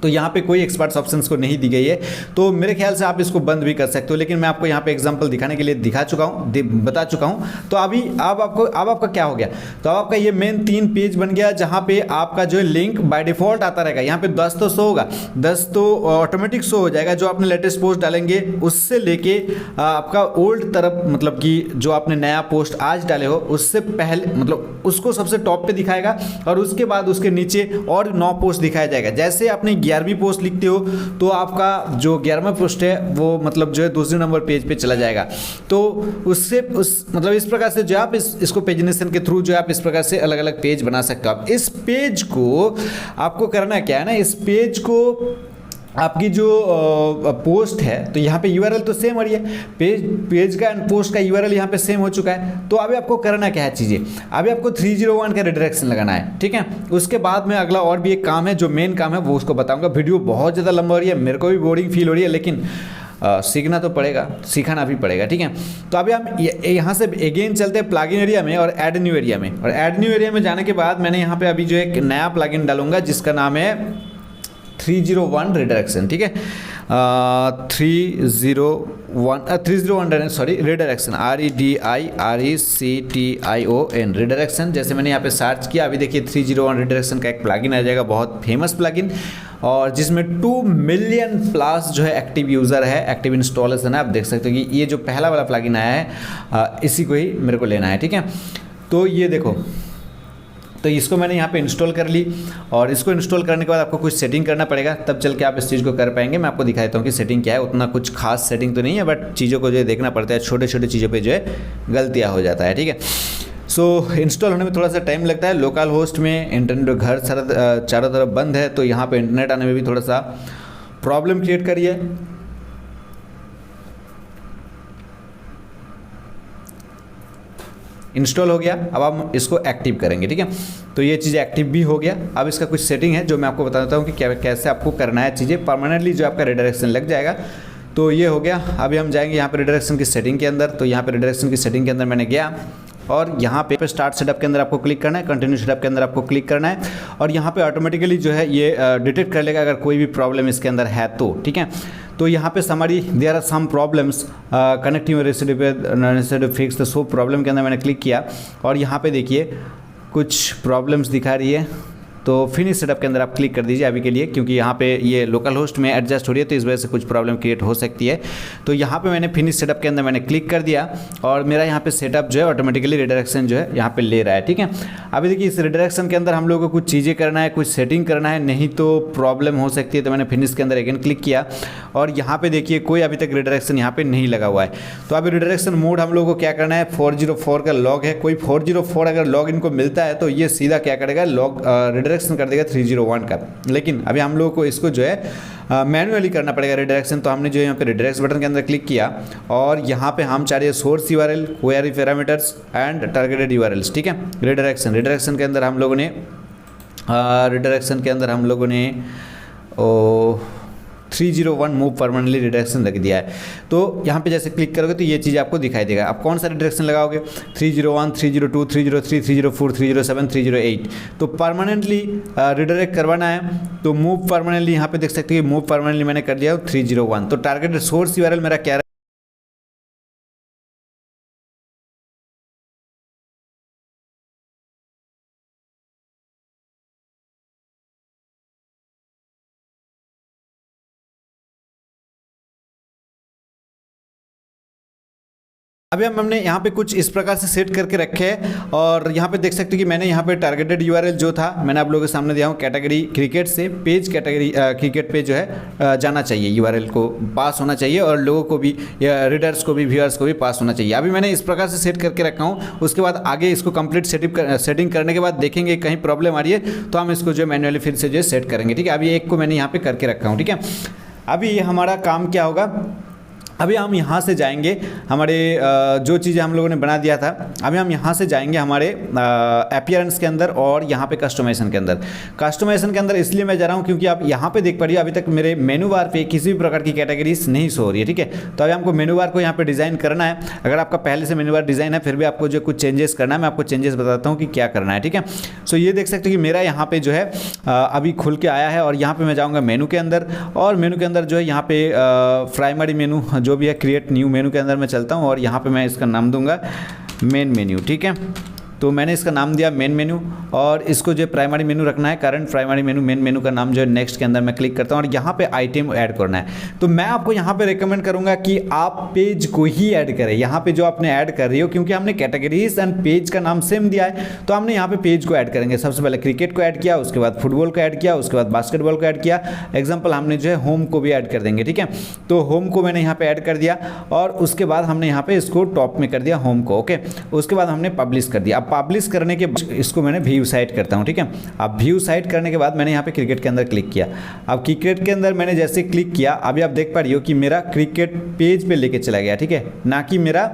तो यहाँ पे कोई एक्सपर्ट्स ऑप्शंस को नहीं दी गई है, तो मेरे ख्याल से आप इसको बंद भी कर सकते हो। लेकिन मैं आपको यहाँ पे एग्जांपल दिखाने के लिए बता चुका हूँ। तो अभी अब आपका क्या हो गया, तो अब आपका ये मेन 3 पेज बन गया, जहाँ पे आपका जो है लिंक बाय डिफॉल्ट आता रहेगा। यहाँ पे 10 तो शो होगा, 10 तो ऑटोमेटिक शो हो जाएगा, जो आपने लेटेस्ट पोस्ट डालेंगे उससे लेके आपका ओल्ड तरफ, मतलब कि जो आपने नया पोस्ट आज डाले हो उससे पहले, मतलब उसको सबसे टॉप पे दिखाएगा और उसके बाद उसके नीचे और 9 पोस्ट दिखाया जाएगा। जैसे आपने 11वीं पोस्ट लिखते हो तो आपका जो 11वां पोस्ट है वो मतलब जो है दूसरे नंबर पेज पे चला जाएगा। तो उससे मतलब इस प्रकार से जो आप इसको पेजिनेशन के थ्रू जो आप इस प्रकार से अलग अलग पेज बना सकते हो। आप इस पेज को आपको करना क्या है ना, इस पेज को आपकी जो पोस्ट है तो यहाँ पे यूआरएल तो सेम हो रही है, पेज का एंड पोस्ट का यूआरएल यहाँ पे सेम हो चुका है। तो अभी आपको करना क्या है चीज़ें, अभी आपको 301 का रिडायरेक्शन लगाना है, ठीक है। उसके बाद में अगला और भी एक काम है, जो मेन काम है वो उसको बताऊंगा। वीडियो बहुत ज़्यादा लंबा हो रही है, मेरे को भी बोरिंग फील हो रही है, लेकिन सीखना तो पड़ेगा, सिखाना भी पड़ेगा, ठीक है। तो अभी हम यहाँ से अगेन चलते हैं प्लगइन एरिया में और ऐड न्यू एरिया में। और ऐड न्यू एरिया में जाने के बाद मैंने यहाँ पे अभी जो एक नया प्लगइन डालूंगा जिसका नाम है 301 रिडायरेक्शन, ठीक है। 301 सॉरी रिडायरेक्शन, REDIRECTION रिडायरेक्शन। जैसे मैंने यहाँ पे सर्च किया, अभी देखिए 301 रिडायरेक्शन का एक प्लगइन आ जाएगा, बहुत फेमस प्लगइन, और जिसमें 2 मिलियन प्लस जो है एक्टिव यूज़र है, एक्टिव इंस्टॉलर्स है ना। आप देख सकते हो कि ये जो पहला वाला प्लगइन आया है इसी को ही मेरे को लेना है, ठीक है। तो ये देखो, तो इसको मैंने यहाँ पे इंस्टॉल कर ली, और इसको इंस्टॉल करने के बाद आपको कुछ सेटिंग करना पड़ेगा, तब चल के आप इस चीज़ को कर पाएंगे। मैं आपको दिखा देता हूँ कि सेटिंग क्या है। उतना कुछ खास सेटिंग तो नहीं है, बट चीज़ों को जो है देखना पड़ता है, छोटे छोटे चीज़ों पे जो है गलतियाँ हो जाता है, ठीक है। सो इंस्टॉल होने में थोड़ा सा टाइम लगता है। लोकल होस्ट में इंटरनेट घर चारों तरफ बंद है, तो यहाँ पर इंटरनेट आने में भी थोड़ा सा प्रॉब्लम क्रिएट करिए। इंस्टॉल हो गया, अब हम इसको एक्टिव करेंगे, ठीक है। तो ये चीज़ एक्टिव भी हो गया। अब इसका कुछ सेटिंग है जो मैं आपको बताता हूँ कि कैसे आपको करना है चीज़ें, परमानेंटली जो आपका रिडायरेक्शन लग जाएगा। तो ये हो गया। अभी हम जाएंगे यहाँ पे रिडायरेक्शन की सेटिंग के अंदर। तो यहाँ पे रिडायरेक्शन की सेटिंग के अंदर मैंने गया, और यहाँ पे स्टार्ट सेटअप के अंदर आपको क्लिक करना है, कंटिन्यू सेटअप के अंदर आपको क्लिक करना है, और यहाँ पे ऑटोमेटिकली जो है ये डिटेक्ट कर लेगा अगर कोई भी प्रॉब्लम इसके अंदर है तो, ठीक है। तो यहाँ पे summary there are some problems connecting residue fix the so problem के अंदर मैंने क्लिक किया, और यहाँ पे देखिए कुछ प्रॉब्लम्स दिखा रही है। तो फिनिश सेटअप के अंदर आप क्लिक कर दीजिए अभी के लिए, क्योंकि यहाँ पे ये लोकल होस्ट में एडजस्ट हो रही है, तो इस वजह से कुछ प्रॉब्लम क्रिएट हो सकती है। तो यहाँ पे मैंने फिनिश सेटअप के अंदर मैंने क्लिक कर दिया, और मेरा यहाँ पे सेटअप जो है ऑटोमेटिकली रिडायरेक्शन जो है यहाँ पे ले रहा है, ठीक है। अभी देखिए इस रिडायरेक्शन के अंदर हम लोगों को कुछ चीज़ें करना है, कुछ सेटिंग करना है, नहीं तो प्रॉब्लम हो सकती है। तो मैंने फिनिश के अंदर अगेन क्लिक किया, और यहाँ पे देखिए कोई अभी तक रिडायरेक्शन यहाँ पे नहीं लगा हुआ है। तो अभी रिडायरेक्शन मोड हम लोगों को क्या करना है, 404 का लॉग है, कोई 404 अगर लॉग इनको मिलता है तो ये सीधा क्या करेगा, लॉग रिडायरेक्शन कर देगा 301 का। लेकिन अभी हम लोगों को इसको जो है मैन्युअली करना पड़ेगा रिडायरेक्शन। तो हमने जो यहाँ पे रिडायरेक्ट बटन के अंदर क्लिक किया, और यहाँ पे हम चाह रहे हैं source URL, query parameters and targeted URLs, ठीक है। रिडायरेक्शन के अंदर हम लोगों ने 301 मूव परमानेंटली रिडायरेक्शन लग दिया है। तो यहाँ पे जैसे क्लिक करोगे तो ये चीज़ आपको दिखाई देगा। आप कौन सा रिडायरेक्शन लगाओगे, 301, 302, 303, 304, 307, 308। तो परमानेंटली रिडायरेक्ट करवाना है, तो मूव परमानेंटली यहाँ पे देख सकते हैं, मूव परमानेंटली मैंने कर दिया 301। तो टारगेटेड सोर्स यूआरएल मेरा क्या अभी हमने यहाँ पे कुछ इस प्रकार से सेट करके रखे हैं, और यहाँ पे देख सकते हो कि मैंने यहाँ पे टारगेटेड यूआरएल जो था मैंने आप लोगों के सामने दिया हूँ, कैटेगरी क्रिकेट से पेज कैटेगरी क्रिकेट पे जो है जाना चाहिए, यूआरएल को पास होना चाहिए, और लोगों को भी या रीडर्स को भी व्यूअर्स को भी पास होना चाहिए। अभी मैंने इस प्रकार से सेट करके रखा हूँ। उसके बाद आगे इसको कंप्लीट सेटिंग करने के बाद देखेंगे कहीं प्रॉब्लम आ रही है तो हम इसको जो मैन्युअली फिर से जो सेट करेंगे, ठीक है। अभी एक को मैंने यहाँ पर करके रखा हूँ, ठीक है। अभी ये हमारा काम क्या होगा, अभी हम यहाँ से जाएंगे हमारे जो चीज़ें हम लोगों ने बना दिया था, अभी हम यहाँ से जाएंगे हमारे अपीयरेंस के अंदर, और यहाँ पे कस्टमाइजेशन के अंदर। कस्टमाइजेशन के अंदर इसलिए मैं जा रहा हूँ क्योंकि आप यहाँ पे देख पा रही हो अभी तक मेरे मेनू बार पे किसी भी प्रकार की कैटेगरीज नहीं शो हो रही है, ठीक है। तो अभी हमको मेनू बार को यहाँ पे डिज़ाइन करना है। अगर आपका पहले से मेनू बार डिज़ाइन है फिर भी आपको जो कुछ चेंजेस करना है, मैं आपको चेंजेस बताता हूँ कि क्या करना है, ठीक है। सो ये देख सकते हो कि मेरा यहाँ पे जो है अभी खुल के आया है, और यहाँ पे मैं जाऊँगा मेनू के अंदर, और मेनू के अंदर जो है यहाँ पे प्राइमरी मेनू जो भी है, क्रिएट न्यू मेनू के अंदर मैं चलता हूँ, और यहाँ पे मैं इसका नाम दूंगा मेन मेन्यू, ठीक है। तो मैंने इसका नाम दिया मेन मेन्यू, और इसको जो प्राइमरी मेन्यू रखना है, current primary menu, main menu का नाम जो है नेक्स्ट के अंदर मैं क्लिक करता हूँ और यहाँ पे आइटम ऐड करना है। तो मैं आपको यहाँ पे रेकमेंड करूँगा कि आप पेज को ही ऐड करें, यहाँ पे जो आपने ऐड कर रही हो, क्योंकि हमने कैटेगरीज एंड पेज का नाम सेम दिया है, तो हमने यहाँ पे पेज को ऐड करेंगे। सबसे पहले क्रिकेट को ऐड किया, उसके बाद फुटबॉल को ऐड किया, उसके बाद बास्केटबॉल को ऐड किया, एग्जाम्पल हमने जो है होम को भी ऐड कर देंगे, ठीक है। तो होम को मैंने यहाँ पे ऐड कर दिया और उसके बाद हमने यहाँ पे इसको टॉप में कर दिया होम को, ओके। उसके बाद हमने पब्लिश कर दिया। अब पब्लिश करने के इसको मैंने व्यू साइट करता हूँ, ठीक है। अब व्यू साइट करने के बाद मैंने यहाँ पे क्रिकेट के अंदर क्लिक किया। अब क्रिकेट के अंदर मैंने जैसे क्लिक किया, अभी आप देख पा रही हो कि मेरा क्रिकेट पेज पे लेके चला गया, ठीक है, ना कि मेरा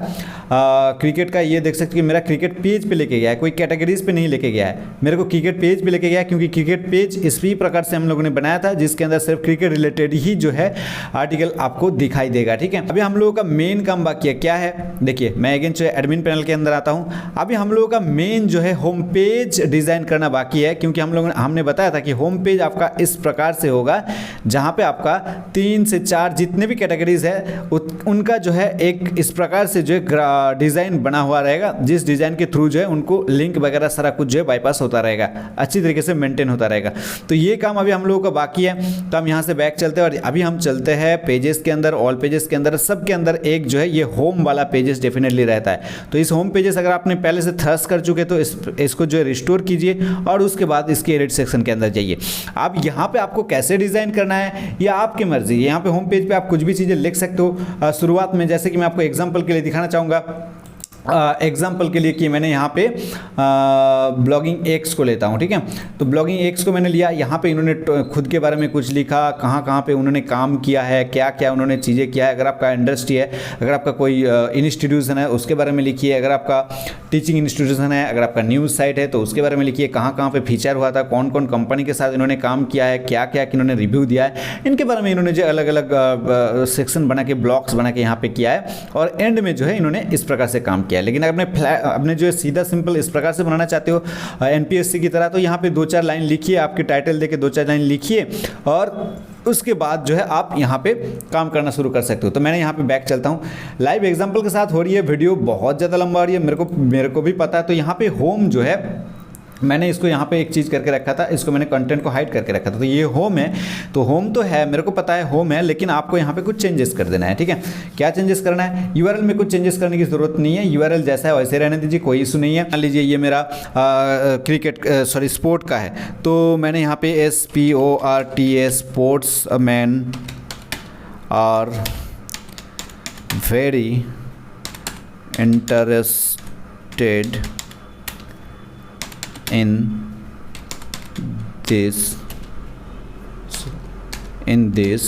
क्रिकेट का, ये देख सकते हो मेरा क्रिकेट पेज पे लेके गया है, कोई कैटेगरीज पे नहीं लेके गया है, मेरे को क्रिकेट पेज पे लेके गया है, क्योंकि क्रिकेट पेज इसी प्रकार से हम लोगों ने बनाया था जिसके अंदर सिर्फ क्रिकेट रिलेटेड ही जो है आर्टिकल आपको दिखाई देगा, ठीक है। अभी हम लोगों का मेन काम बाकी है, क्या है, देखिए मैं अगेन जो है एडमिन पैनल के अंदर आता हूँ। अभी हम लोगों का मेन जो है होम पेज डिजाइन करना बाकी है, क्योंकि हमने बताया था कि होम पेज आपका इस प्रकार से होगा जहां पे आपका 3 से 4 जितने भी कैटेगरीज है उनका जो है एक इस प्रकार से जो है डिजाइन बना हुआ रहेगा, जिस डिजाइन के थ्रू जो है उनको लिंक वगैरह सारा कुछ जो है बाईपास होता रहेगा, अच्छी तरीके से मेंटेन होता रहेगा। तो ये काम अभी हम लोगों का बाकी है। तो हम यहाँ से बैक चलते हैं और अभी हम चलते हैं पेजेस के अंदर, ऑल पेजेस के अंदर, सब के अंदर एक जो है ये होम वाला पेजेस डेफिनेटली रहता है। तो इस होम पेजेस अगर आपने पहले से थ्रस्ट कर चुके तो इसको जो है रिस्टोर कीजिए और उसके बाद इसके एडिट सेक्शन के अंदर जाइए। अब यहाँ पे आपको कैसे डिजाइन करना है ये आपकी मर्जी। यहाँ पे होम पेज पे आप कुछ भी चीजें लिख सकते हो। शुरुआत में जैसे कि मैं आपको एग्जांपल के लिए दिखाना चाहूँगा, एग्जाम्पल के लिए कि मैंने यहाँ पे ब्लॉगिंग एक्स को लेता हूँ, ठीक है। तो ब्लॉगिंग एक्स को मैंने लिया, यहाँ पे इन्होंने खुद के बारे में कुछ लिखा, कहाँ कहाँ पे उन्होंने काम किया है, क्या क्या उन्होंने चीज़ें किया है। अगर आपका इंडस्ट्री है, अगर आपका कोई इंस्टीट्यूशन है उसके बारे में लिखिए, अगर आपका टीचिंग इंस्टीट्यूशन है, अगर आपका न्यूज़ साइट है तो उसके बारे में लिखिए, कहाँ कहाँ पे फीचर हुआ था, कौन कौन कंपनी के साथ इन्होंने काम किया है, क्या क्या इन्होंने रिव्यू दिया है, इनके बारे में इन्होंने जो अलग अलग सेक्शन बना के, ब्लॉक्स बना के यहाँ पे किया है। और एंड में जो है इन्होंने इस प्रकार से काम किया है। लेकिन अगर अपने जो है सीधा सिंपल इस प्रकार से बनाना चाहते हो एनपीएससी की तरह, तो यहाँ पे 2-4 लाइन लिखिए, आपके टाइटल देके 2-4 लाइन लिखिए और उसके बाद जो है आप यहाँ पे काम करना शुरू कर सकते हो। तो मैंने यहाँ पे बैक चलता हूँ, लाइव एग्जांपल के साथ हो रही है वीडियो, बहुत ज़्यादा लंबा हो रही है, मेरे को भी पता है। तो यहाँ पे होम जो है मैंने इसको यहाँ पे एक चीज़ करके रखा था, इसको मैंने कंटेंट को हाइड करके रखा था। तो ये होम है, तो होम तो है, मेरे को पता है होम है, लेकिन आपको यहाँ पे कुछ चेंजेस कर देना है, ठीक है। क्या चेंजेस करना है, यूआरएल में कुछ चेंजेस करने की ज़रूरत नहीं है, यूआरएल जैसा है वैसे रहने दीजिए, कोई इशू नहीं है। मान लीजिए ये मेरा स्पोर्ट का है, तो मैंने यहाँ पे SPORTS sports man are very interested in this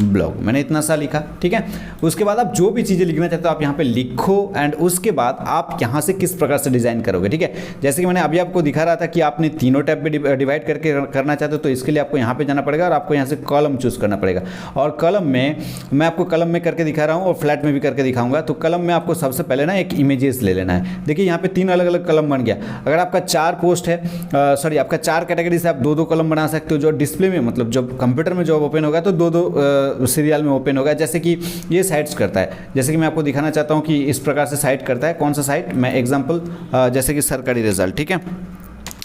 blog, मैंने इतना सा लिखा, ठीक है। उसके बाद आप जो भी चीज़ें लिखना चाहते हो आप यहाँ पे लिखो एंड उसके बाद आप यहाँ से किस प्रकार से डिज़ाइन करोगे, ठीक है। जैसे कि मैंने अभी आपको दिखा रहा था कि आपने तीनों टैब पे डिवाइड करके करना चाहते हो, तो इसके लिए आपको यहाँ पे जाना पड़ेगा और आपको यहाँ से कॉलम चूज़ करना पड़ेगा। और कॉलम में मैं आपको कॉलम में करके दिखा रहा हूँ और फ्लैट में भी करके दिखाऊंगा। तो कॉलम में आपको सबसे पहले ना एक इमेजेस ले लेना है। देखिए यहाँ पे 3 अलग अलग कॉलम बन गया। अगर आपका 4 पोस्ट है, आपका 4 कैटेगरी से आप 2-2 कॉलम बना सकते हो। जो डिस्प्ले में, मतलब जब कंप्यूटर में जब ओपन होगा तो 2-2 सीरियल में ओपन होगा, जैसे कि ये साइट्स करता है। जैसे कि मैं आपको दिखाना चाहता हूँ कि इस प्रकार से साइट करता है। कौन सा साइट, मैं एग्जांपल जैसे कि सरकारी रिजल्ट, ठीक है,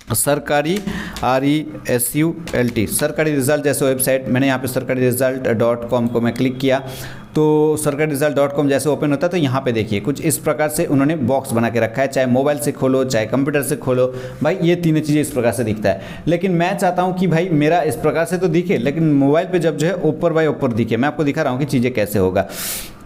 सरकारी RESULT सरकारी रिजल्ट जैसे वेबसाइट, मैंने यहाँ पे सरकारी रिजल्ट.com को मैं क्लिक किया तो सरकारी रिजल्ट.com जैसे ओपन होता है। तो यहाँ पे देखिए कुछ इस प्रकार से उन्होंने बॉक्स बना के रखा है, चाहे मोबाइल से खोलो चाहे कंप्यूटर से खोलो, भाई ये तीनों चीज़ें इस प्रकार से दिखता है। लेकिन मैं चाहता हूँ कि भाई मेरा इस प्रकार से तो दिखे, लेकिन मोबाइल पे जब जो है ऊपर बाय ऊपर दिखे। मैं आपको दिखा रहा हूँ कि चीज़ें कैसे होगा।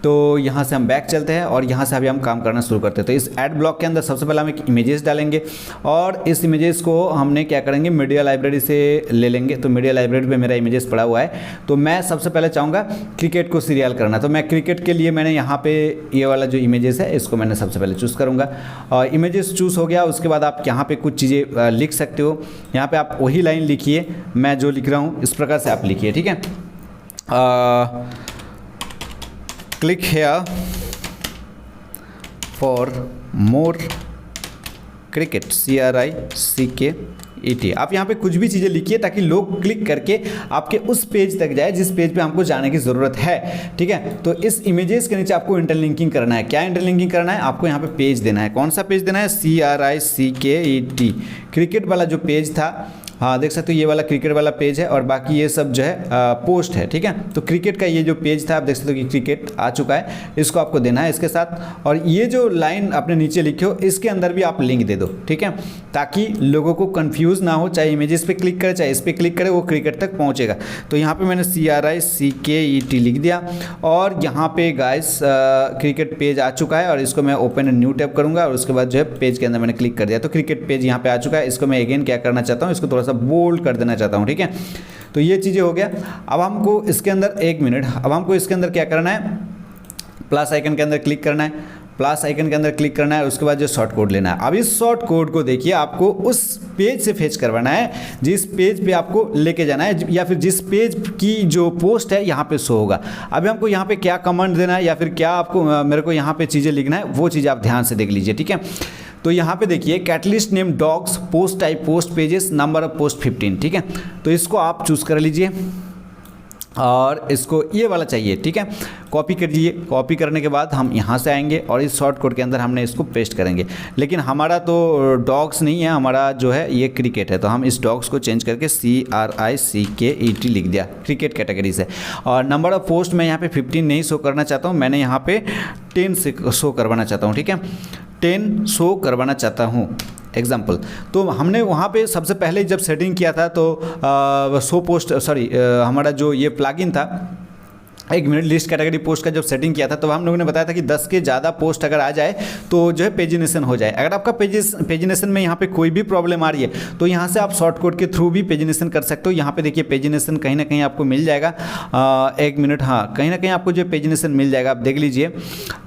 तो यहाँ से हम बैक चलते हैं और यहाँ से अभी हम काम करना शुरू करते हैं। तो इस ऐड ब्लॉक के अंदर सबसे पहले हम एक इमेजेस डालेंगे और इस इमेजेस को हमने क्या करेंगे, मीडिया लाइब्रेरी से ले लेंगे। तो मीडिया लाइब्रेरी में मेरा इमेजेस पड़ा हुआ है। तो मैं सबसे पहले चाहूँगा क्रिकेट को सीरियल करना। तो मैं क्रिकेट के लिए मैंने यहाँ पे ये वाला जो इमेजेस है इसको मैंने सबसे पहले चूज़ करूँगा। और इमेजेस चूज़ हो गया, उसके बाद आप यहाँ पर कुछ चीज़ें लिख सकते हो। यहाँ पर आप वही लाइन लिखिए, मैं जो लिख रहा हूँ इस प्रकार से आप लिखिए, ठीक है। Click here for more cricket, CRICK ET। आप यहाँ पे कुछ भी चीज़ें लिखिए ताकि लोग क्लिक करके आपके उस पेज तक जाए जिस पेज पे हमको जाने की ज़रूरत है, ठीक है। तो इस इमेजेस के नीचे आपको इंटरलिंकिंग करना है। क्या इंटरलिंकिंग करना है? आपको यहाँ पे पेज देना है। कौन सा पेज देना है? CRICKET, क्रिकेट वाला जो पेज था, हाँ देख सकते हो ये वाला क्रिकेट वाला पेज है और बाकी ये सब जो है पोस्ट है, ठीक है। तो क्रिकेट का ये जो पेज था आप देख सकते हो कि क्रिकेट आ चुका है, इसको आपको देना है इसके साथ। और ये जो लाइन आपने नीचे लिखे हो इसके अंदर भी आप लिंक दे दो, ठीक है, ताकि लोगों को कंफ्यूज ना हो, चाहे इमेजेस पे क्लिक करे चाहे इस पर क्लिक करे, वो क्रिकेट तक पहुँचेगा। तो यहाँ पर मैंने CRICKET लिख दिया और यहाँ पे गाइस क्रिकेट पेज आ चुका है और इसको मैं ओपन न्यू टैब करूँगा और उसके बाद जो है पेज के अंदर मैंने क्लिक कर दिया। तो क्रिकेट पेज यहाँ पे आ चुका है। इसको मैं अगेन क्या करना चाहता हूँ, इसको थोड़ा सा बोल्ड कर देना चाहता हूँ, ठीक है। तो ये चीज़ें हो गया। अब हमको इसके अंदर एक मिनट, अब हमको इसके अंदर क्या करना है, प्लस आइकन के अंदर क्लिक करना है, प्लस आइकन के अंदर क्लिक करना है, उसके बाद जो शॉर्ट कोड लेना है। अब इस शॉर्ट कोड को देखिए आपको उस पेज से फेच करवाना है जिस पेज पे आपको लेके जाना है या फिर जिस पेज की जो पोस्ट है यहाँ पे शो होगा। अभी हमको यहाँ पे क्या कमांड देना है या फिर क्या आपको मेरे को यहाँ पे चीज़ें लिखना है, वो चीज़ आप ध्यान से देख लीजिए, ठीक है। तो यहाँ पे देखिए catalyst name dogs, post type post pages, number of post 15, ठीक है। तो इसको आप चूज़ कर लीजिए और इसको ये वाला चाहिए, ठीक है। कॉपी कर लीजिए। कॉपी करने के बाद हम यहाँ से आएंगे और इस शॉर्ट कोड के अंदर हमने इसको पेस्ट करेंगे। लेकिन हमारा तो डॉग्स नहीं है, हमारा जो है ये क्रिकेट है, तो हम इस डॉग्स को चेंज करके CRICKET लिख दिया, क्रिकेट कैटेगरी से। और नंबर ऑफ पोस्ट मैं यहाँ पे 15 नहीं शो करना चाहता हूँ, मैंने यहाँ पे 10 से शो करवाना चाहता हूँ, ठीक है, 10 शो करवाना चाहता हूँ एग्जाम्पल। तो हमने वहाँ पे सबसे पहले जब सेटिंग किया था तो शो पोस्ट हमारा जो ये प्लगइन था, एक मिनट, लिस्ट कैटेगरी पोस्ट का जब सेटिंग किया था तो हम लोगों ने बताया था कि 10 के ज़्यादा पोस्ट अगर आ जाए तो जो है पेजिनेशन हो जाए। अगर आपका पेजिनेशन में यहाँ पे कोई भी प्रॉब्लम आ रही है तो यहाँ से आप शॉर्ट कोड के थ्रू भी पेजिनेशन कर सकते हो। यहाँ पे देखिए पेजिनेशन कहीं ना कहीं आपको मिल जाएगा, एक मिनट, हाँ कहीं ना कहीं आपको जो पेजिनेशन मिल जाएगा, आप देख लीजिए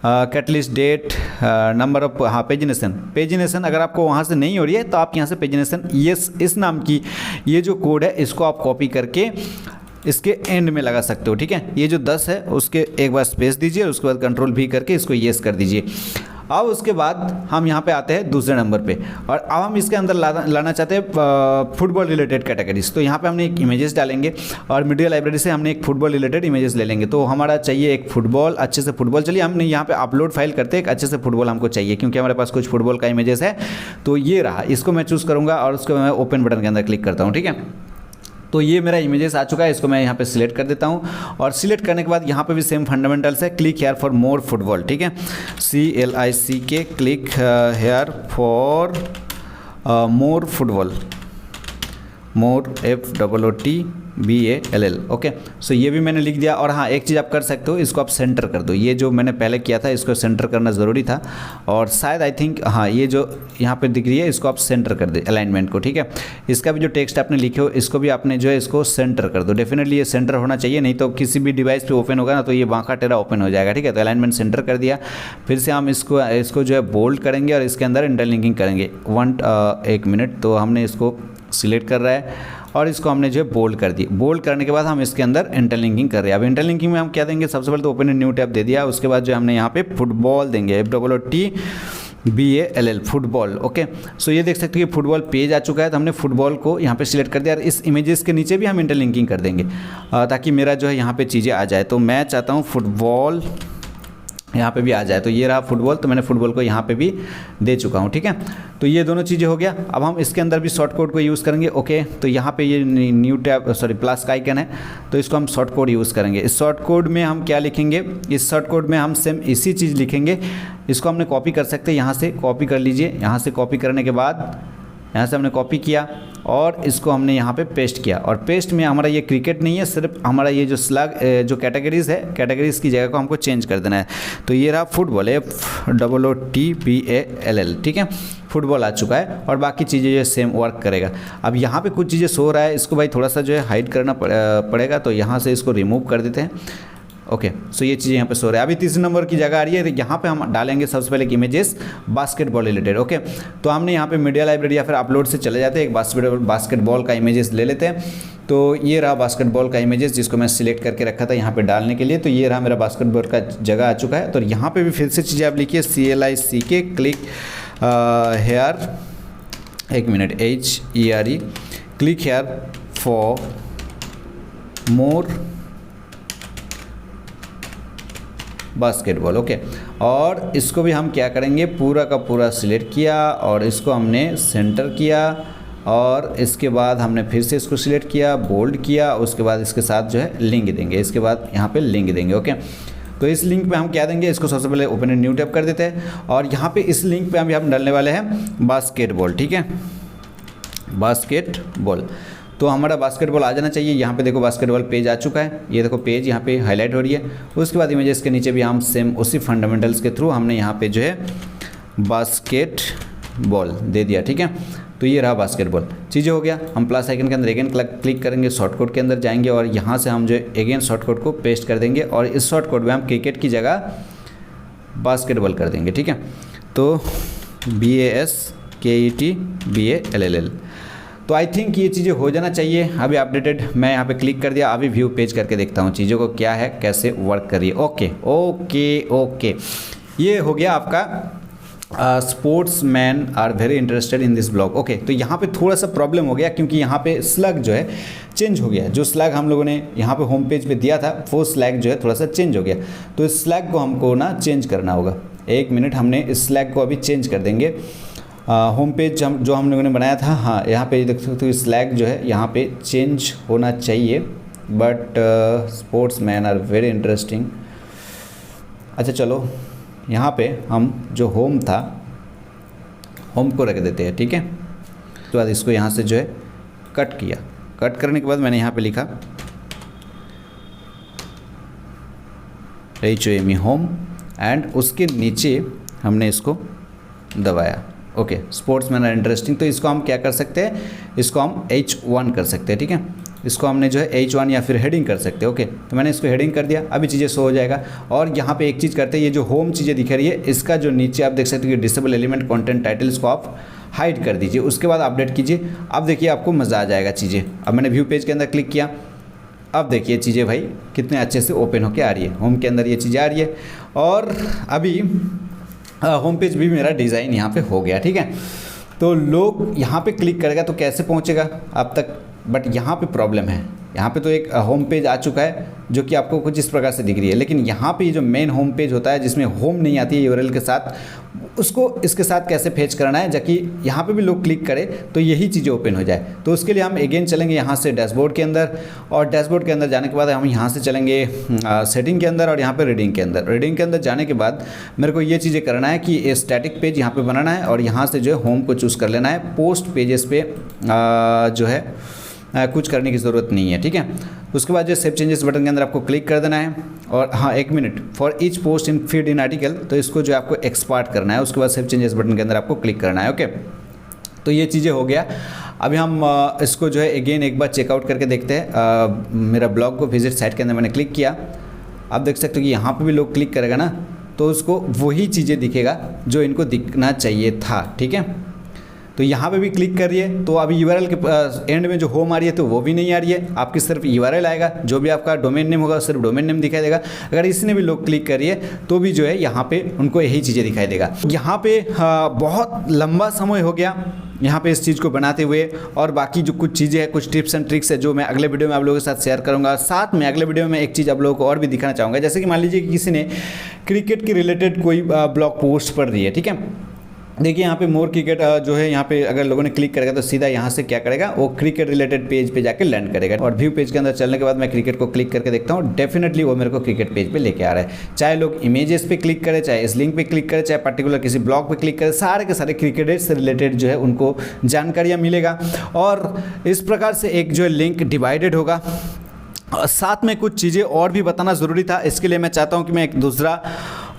कैटलिस्ट डेट नंबर ऑफ, हाँ पेजिनेशन अगर आपको वहाँ से नहीं हो रही है तो आप यहाँ से पेजिनेशन इस नाम की ये जो कोड है इसको आप कॉपी करके इसके एंड में लगा सकते हो, ठीक है। ये जो 10 है उसके एक बार स्पेस दीजिए, उसके बाद कंट्रोल V करके इसको येस कर दीजिए। अब उसके बाद हम यहाँ पे आते हैं दूसरे नंबर पे और अब हम इसके अंदर लाना चाहते हैं फुटबॉल रिलेटेड कैटेगरीज। तो यहाँ पे हमने एक इमेजेस डालेंगे और मीडिया लाइब्रेरी से हमने एक फुटबॉल रिलेटेड इमेजेस ले लेंगे। तो हमारा चाहिए एक फुटबॉल, अच्छे से फुटबॉल। चलिए हमने यहाँ पे अपलोड फाइल करते हैं, एक अच्छे से फुटबॉल हमको चाहिए क्योंकि हमारे पास कुछ फुटबॉल का इमेजेस है। तो ये रहा, इसको मैं चूज़ करूँगा और उसको मैं ओपन बटन के अंदर क्लिक करता हूँ, ठीक है। तो ये मेरा इमेजेस आ चुका है, इसको मैं यहाँ पे सिलेक्ट कर देता हूँ और सिलेक्ट करने के बाद यहाँ पे भी सेम फंडामेंटल्स है, click here for more football, ठीक है, CLICK, click here for more football, more FOOTBALL, okay. So ये भी मैंने लिख दिया। और हाँ एक चीज़ आप कर सकते हो, इसको आप सेंटर कर दो। ये जो मैंने पहले किया था इसको सेंटर करना ज़रूरी था और शायद आई थिंक हाँ ये जो यहाँ पे दिख रही है इसको आप सेंटर कर दे अलाइनमेंट को, ठीक है। इसका भी जो टेक्स्ट आपने लिखे हो इसको भी आपने जो है इसको सेंटर कर दो। डेफिनेटली ये सेंटर होना चाहिए, नहीं तो किसी भी डिवाइस पे ओपन होगा ना तो ये बांका टेढ़ा ओपन हो जाएगा, ठीक है। तो अलाइनमेंट सेंटर कर दिया। फिर से हम इसको जो है बोल्ड करेंगे और इसके अंदर इंटरलिंकिंग करेंगे। एक मिनट, तो हमने इसको सिलेक्ट कर रहा है और इसको हमने जो है बोल्ड कर दी। बोल्ड करने के बाद हम इसके अंदर इंटरलिंकिंग कर रहे हैं। अब इंटरलिंकिंग में हम क्या देंगे, सबसे पहले तो ओपन न्यू टैब दे दिया, उसके बाद जो हमने यहाँ पे फुटबॉल देंगे, FOOTBALL फुटबॉल, ओके। सो ये देख सकते हैं कि फुटबॉल पेज आ चुका है, तो हमने फुटबॉल को यहाँ पे सिलेक्ट कर दिया और इस इमेजेस के नीचे भी हम इंटरलिंकिंग कर देंगे ताकि मेरा जो है यहाँ पे चीज़ें आ जाए। तो मैं चाहता हूँ फुटबॉल यहाँ पे भी आ जाए। तो ये रहा फुटबॉल, तो मैंने फुटबॉल को यहाँ पे भी दे चुका हूँ, ठीक है। तो ये दोनों चीज़ें हो गया। अब हम इसके अंदर भी शॉर्ट कोड को यूज़ करेंगे, ओके। तो यहाँ पे ये न्यू टैब प्लस का आइकन है, तो इसको हम शॉर्ट कोड यूज़ करेंगे। इस शॉर्ट कोड में हम क्या लिखेंगे, इस शॉर्ट कोड में हम सेम इसी चीज़ लिखेंगे। इसको हमने कॉपी कर सकते हैं, यहाँ से कॉपी कर लीजिए। यहाँ से कॉपी करने के बाद यहाँ से हमने कॉपी किया और इसको हमने यहाँ पे पेस्ट किया और पेस्ट में हमारा ये क्रिकेट नहीं है, सिर्फ हमारा ये जो स्लग जो कैटेगरीज़ है, कैटेगरीज़ की जगह को हमको चेंज कर देना है। तो ये रहा फुटबॉल, FOOTBALL, ठीक है, फुटबॉल आ चुका है और बाकी चीज़ें जो सेम वर्क करेगा। अब यहाँ पे कुछ चीज़ें शो रहा है, इसको भाई थोड़ा सा जो है हाइड करना पड़ेगा, तो यहाँ से इसको रिमूव कर देते हैं, ओके। सो ये चीज़ें यहाँ पे शो रहा है। अभी तीसरे नंबर की जगह आ रही है, तो यहाँ पे हम डालेंगे सबसे पहले एक इमेजेस बास्केटबॉल रिलेटेड, ओके। तो हमने यहाँ पे मीडिया लाइब्रेरी या फिर अपलोड से चले जाते हैं, एक बास्केटबॉल का इमेजेस ले लेते हैं। तो ये रहा बास्केटबॉल का इमेजेस जिसको मैं सिलेक्ट करके रखा था यहाँ पे डालने के लिए। तो ये रहा मेरा बास्केटबॉल का जगह आ चुका है। तो यहाँ पे भी फिर से चीज़ें आप लिखिए, CLICK, क्लिक हेयर एक minute, HERE, click here for more basketball. Okay, और इसको भी हम क्या करेंगे, पूरा का पूरा सिलेक्ट किया और इसको हमने सेंटर किया और इसके बाद हमने फिर से इसको सिलेक्ट किया, बोल्ड किया, उसके बाद इसके साथ जो है लिंक देंगे, इसके बाद यहाँ पे लिंक देंगे। ओके, तो इस लिंक पे हम क्या देंगे, इसको सबसे पहले ओपन न्यू टैब कर देते हैं और यहाँ पे इस लिंक पे हम डालने वाले हैं बास्केटबॉल। ठीक है, बास्केटबॉल, तो हमारा बास्केटबॉल आ जाना चाहिए। यहाँ पे देखो बास्केटबॉल पेज आ चुका है, ये देखो पेज यहाँ पे हाईलाइट हो रही है। उसके बाद इमेजेस के नीचे भी हम सेम उसी फंडामेंटल्स के थ्रू हमने यहाँ पे जो है बास्केटबॉल दे दिया। ठीक है, तो ये रहा बास्केटबॉल, चीज़ें हो गया। हम प्लस आइकन के अंदर अगेन क्लिक करेंगे, शॉर्टकट के अंदर जाएंगे और यहाँ से हम जो अगेन शॉर्टकट को पेस्ट कर देंगे और इस शॉर्टकट में हम क्रिकेट की जगह बास्केटबॉल कर देंगे। ठीक है, तो BASKETBALL, तो आई थिंक ये चीज़ें हो जाना चाहिए। अभी अपडेटेड मैं यहाँ पे क्लिक कर दिया, अभी व्यू पेज करके देखता हूँ चीज़ों को क्या है, कैसे वर्क कर रही है। ओके ओके ओके, ये हो गया आपका sports man are very interested in this blog. Okay, तो यहाँ पे थोड़ा सा प्रॉब्लम हो गया क्योंकि यहाँ पे स्लैग जो है चेंज हो गया। जो स्लैग हम लोगों ने यहाँ पे होम पेज पे दिया था वो स्लैग जो है थोड़ा सा चेंज हो गया, तो इस स्लैग को हमको ना चेंज करना होगा। एक मिनट, हमने इस स्लैग को अभी चेंज कर देंगे। होम पेज जो हम लोगों ने बनाया था, हाँ यहाँ पे देख सकते हो स्लैग जो है यहाँ पे चेंज होना चाहिए, but sports man are very interesting. अच्छा चलो, यहाँ पे हम जो होम था, होम को रख देते हैं। ठीक है, उसके बाद इसको यहाँ से जो है कट किया, कट करने के बाद मैंने यहाँ पे लिखा HOME होम एंड उसके नीचे हमने इसको दबाया। Okay, sports man are interesting, तो इसको हम क्या कर सकते हैं, इसको हम H1 कर सकते हैं। ठीक है, इसको हमने जो है H1 या फिर हेडिंग कर सकते हैं। ओके, तो मैंने इसको हेडिंग कर दिया, अभी चीज़ें शो हो जाएगा। और यहाँ पे एक चीज़ करते हैं, ये जो होम चीज़ें दिख रही है, इसका जो नीचे आप देख सकते हो कि डिसेबल एलिमेंट कंटेंट टाइटल्स को आप हाइड कर दीजिए, उसके बाद अपडेट कीजिए। अब देखिए आपको मज़ा आ जाएगा चीज़ें। अब मैंने व्यू पेज के अंदर क्लिक किया, अब देखिए चीज़ें भाई कितने अच्छे से ओपन होकर आ रही है, होम के अंदर ये चीज़ें आ रही है। और अभी होम पेज भी मेरा डिज़ाइन यहाँ पे हो गया। ठीक है, तो लोग यहाँ पे क्लिक करेगा तो कैसे पहुँचेगा अब तक, बट यहाँ पे प्रॉब्लम है। यहाँ पे तो एक होम पेज आ चुका है जो कि आपको कुछ इस प्रकार से दिख रही है, लेकिन यहाँ पे जो मेन होम पेज होता है जिसमें होम नहीं आती है यूआरएल के साथ, उसको इसके साथ कैसे फेच करना है जबकि यहाँ पे भी लोग क्लिक करें तो यही चीज़ें ओपन हो जाए। तो उसके लिए हम अगेन चलेंगे यहाँ से डैशबोर्ड के अंदर, और डैशबोर्ड के अंदर जाने के बाद हम यहाँ से चलेंगे सेटिंग के अंदर और यहाँ पे रीडिंग के अंदर। रीडिंग के अंदर जाने के बाद मेरे को ये चीज़ें करना है कि स्टैटिक पेज यहाँ पे बनाना है और यहाँ से जो है होम को चूज़ कर लेना है। पोस्ट पेजेस पे जो है कुछ करने की ज़रूरत नहीं है। ठीक है, उसके बाद जो सेव चेंजेस बटन के अंदर आपको क्लिक कर देना है। और हाँ, एक minute, for each post in feed in article, तो इसको जो आपको एक्सपार्ट करना है, उसके बाद सेव चेंजेस बटन के अंदर आपको क्लिक करना है। ओके, तो ये चीज़ें हो गया। अभी हम इसको जो है अगेन एक बार चेकआउट करके देखते हैं। मेरा ब्लॉग को विजिट साइट के अंदर मैंने क्लिक किया, आप देख सकते हो कि यहाँ पर भी लोग क्लिक करेगा ना तो उसको वही चीज़ें दिखेगा जो इनको दिखना चाहिए था। ठीक है, तो यहाँ पे भी क्लिक करिए तो अभी यूआरएल के एंड में जो होम आ रही है तो वो भी नहीं आ रही है, आपकी सिर्फ यूआरएल आएगा, जो भी आपका डोमेन नेम होगा सिर्फ डोमेन नेम दिखाई देगा। अगर इसने भी लोग क्लिक करिए तो भी जो है यहाँ पे उनको यही चीज़ें दिखाई देगा। यहाँ पे बहुत लंबा समय हो गया यहाँ पे इस चीज़ को बनाते हुए, और बाकी जो कुछ चीज़ें हैं, कुछ टिप्स एंड ट्रिक्स है जो मैं अगले वीडियो में आप लोगों के साथ शेयर करूँगा। साथ में अगले वीडियो में एक चीज़ आप लोगों को और भी दिखाना चाहूँगा, जैसे कि मान लीजिए कि किसी ने क्रिकेट के रिलेटेड कोई ब्लॉग पोस्ट पढ़ रही है। ठीक है, देखिए यहाँ पे मोर क्रिकेट जो है, यहाँ पे अगर लोगों ने क्लिक करेगा तो सीधा यहाँ से क्या करेगा, वो क्रिकेट रिलेटेड पेज पे जाके लैंड करेगा। और व्यू पेज के अंदर चलने के बाद मैं क्रिकेट को क्लिक करके देखता हूँ, डेफिनेटली वो मेरे को क्रिकेट पेज पे लेके आ रहा है। चाहे लोग इमेजेस पे क्लिक करें, चाहे इस लिंक पे क्लिक करें, चाहे पर्टिकुलर किसी ब्लॉग पे क्लिक करें, सारे के सारे क्रिकेट से रिलेटेड जो है उनको जानकारियाँ मिलेगा। और इस प्रकार से एक जो है लिंक डिवाइडेड होगा। साथ में कुछ चीज़ें और भी बताना ज़रूरी था, इसके लिए मैं चाहता हूं कि मैं एक दूसरा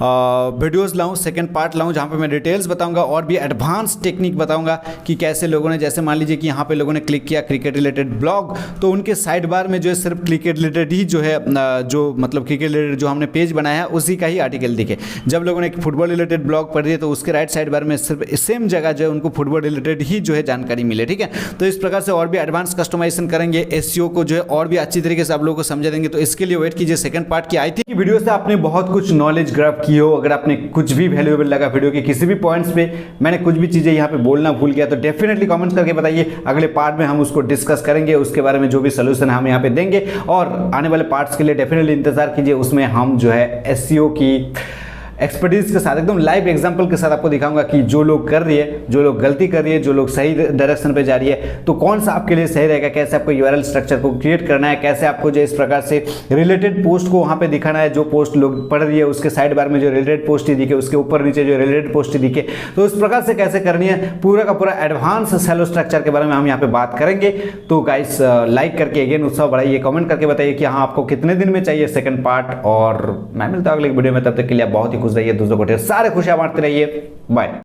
वीडियोज़ लाऊं, सेकंड पार्ट लाऊं, जहां पे मैं डिटेल्स बताऊंगा और भी एडवांस टेक्निक बताऊंगा कि कैसे लोगों ने, जैसे मान लीजिए कि यहां पे लोगों ने क्लिक किया क्रिकेट रिलेटेड ब्लॉग, तो उनके साइड बार में जो है सिर्फ क्रिकेट रिलेटेड ही जो है, जो मतलब क्रिकेट रिलेटेड जो हमने पेज बनाया है उसी का ही आर्टिकल दिखे। जब लोगों ने फुटबॉल रिलेटेड ब्लॉग पढ़ रही है तो उसके राइट साइड बार में सिर्फ सेम जगह जो है उनको फुटबॉल रिलेटेड ही जो है जानकारी मिले। ठीक है, तो इस प्रकार से और भी एडवांस कस्टमाइजेशन करेंगे, एसईओ को जो है और भी अच्छी तरीके से आप लोगों को समझा देंगे। तो इसके लिए वेट कीजिए सेकंड पार्ट की। आई थिंक वीडियो से आपने बहुत कुछ नॉलेज ग्रैब की हो, अगर आपने कुछ भी वैल्यूएबल लगा वीडियो के किसी भी पॉइंट्स पे, मैंने कुछ भी चीज़ें यहाँ पे बोलना भूल गया तो डेफिनेटली कमेंट्स करके बताइए। अगले पार्ट में हम उसको डिस्कस करेंगे, उसके बारे में जो भी सोल्यूशन हम यहाँ पे देंगे, और आने वाले पार्ट्स के लिए डेफिनेटली इंतजार कीजिए। उसमें हम जो है एसईओ की एक्सपर्टीज के साथ एकदम लाइव एग्जांपल के साथ आपको दिखाऊंगा कि जो लोग कर रही है, जो लोग गलती कर रही है, जो लोग सही डायरेक्शन पे जा रही है, तो कौन सा आपके लिए सही रहेगा, कैसे आपको यूआरएल स्ट्रक्चर को क्रिएट करना है, कैसे आपको जो इस प्रकार से रिलेटेड पोस्ट को वहाँ पे दिखाना है, जो पोस्ट लोग पढ़ रही है उसके साइड बार में जो रिलेटेड पोस्ट ही दिखे, उसके ऊपर नीचे जो रिलेटेड पोस्ट ही दिखे, तो इस प्रकार से कैसे करनी है, पूरा का पूरा एडवांस सेलो स्ट्रक्चर के बारे में हम यहाँ पे बात करेंगे। तो गाइस लाइक करके अगेन उत्साह बढ़ाइए, कमेंट करके बताइए कि हाँ आपको कितने दिन में चाहिए सेकंड पार्ट, और मैं मिलता हूँ अगले वीडियो में। तब तक के लिए आप बहुत ही खुश रहिए, दूसरों को ढेर सारे खुशियां बांटते रहिए। बाय।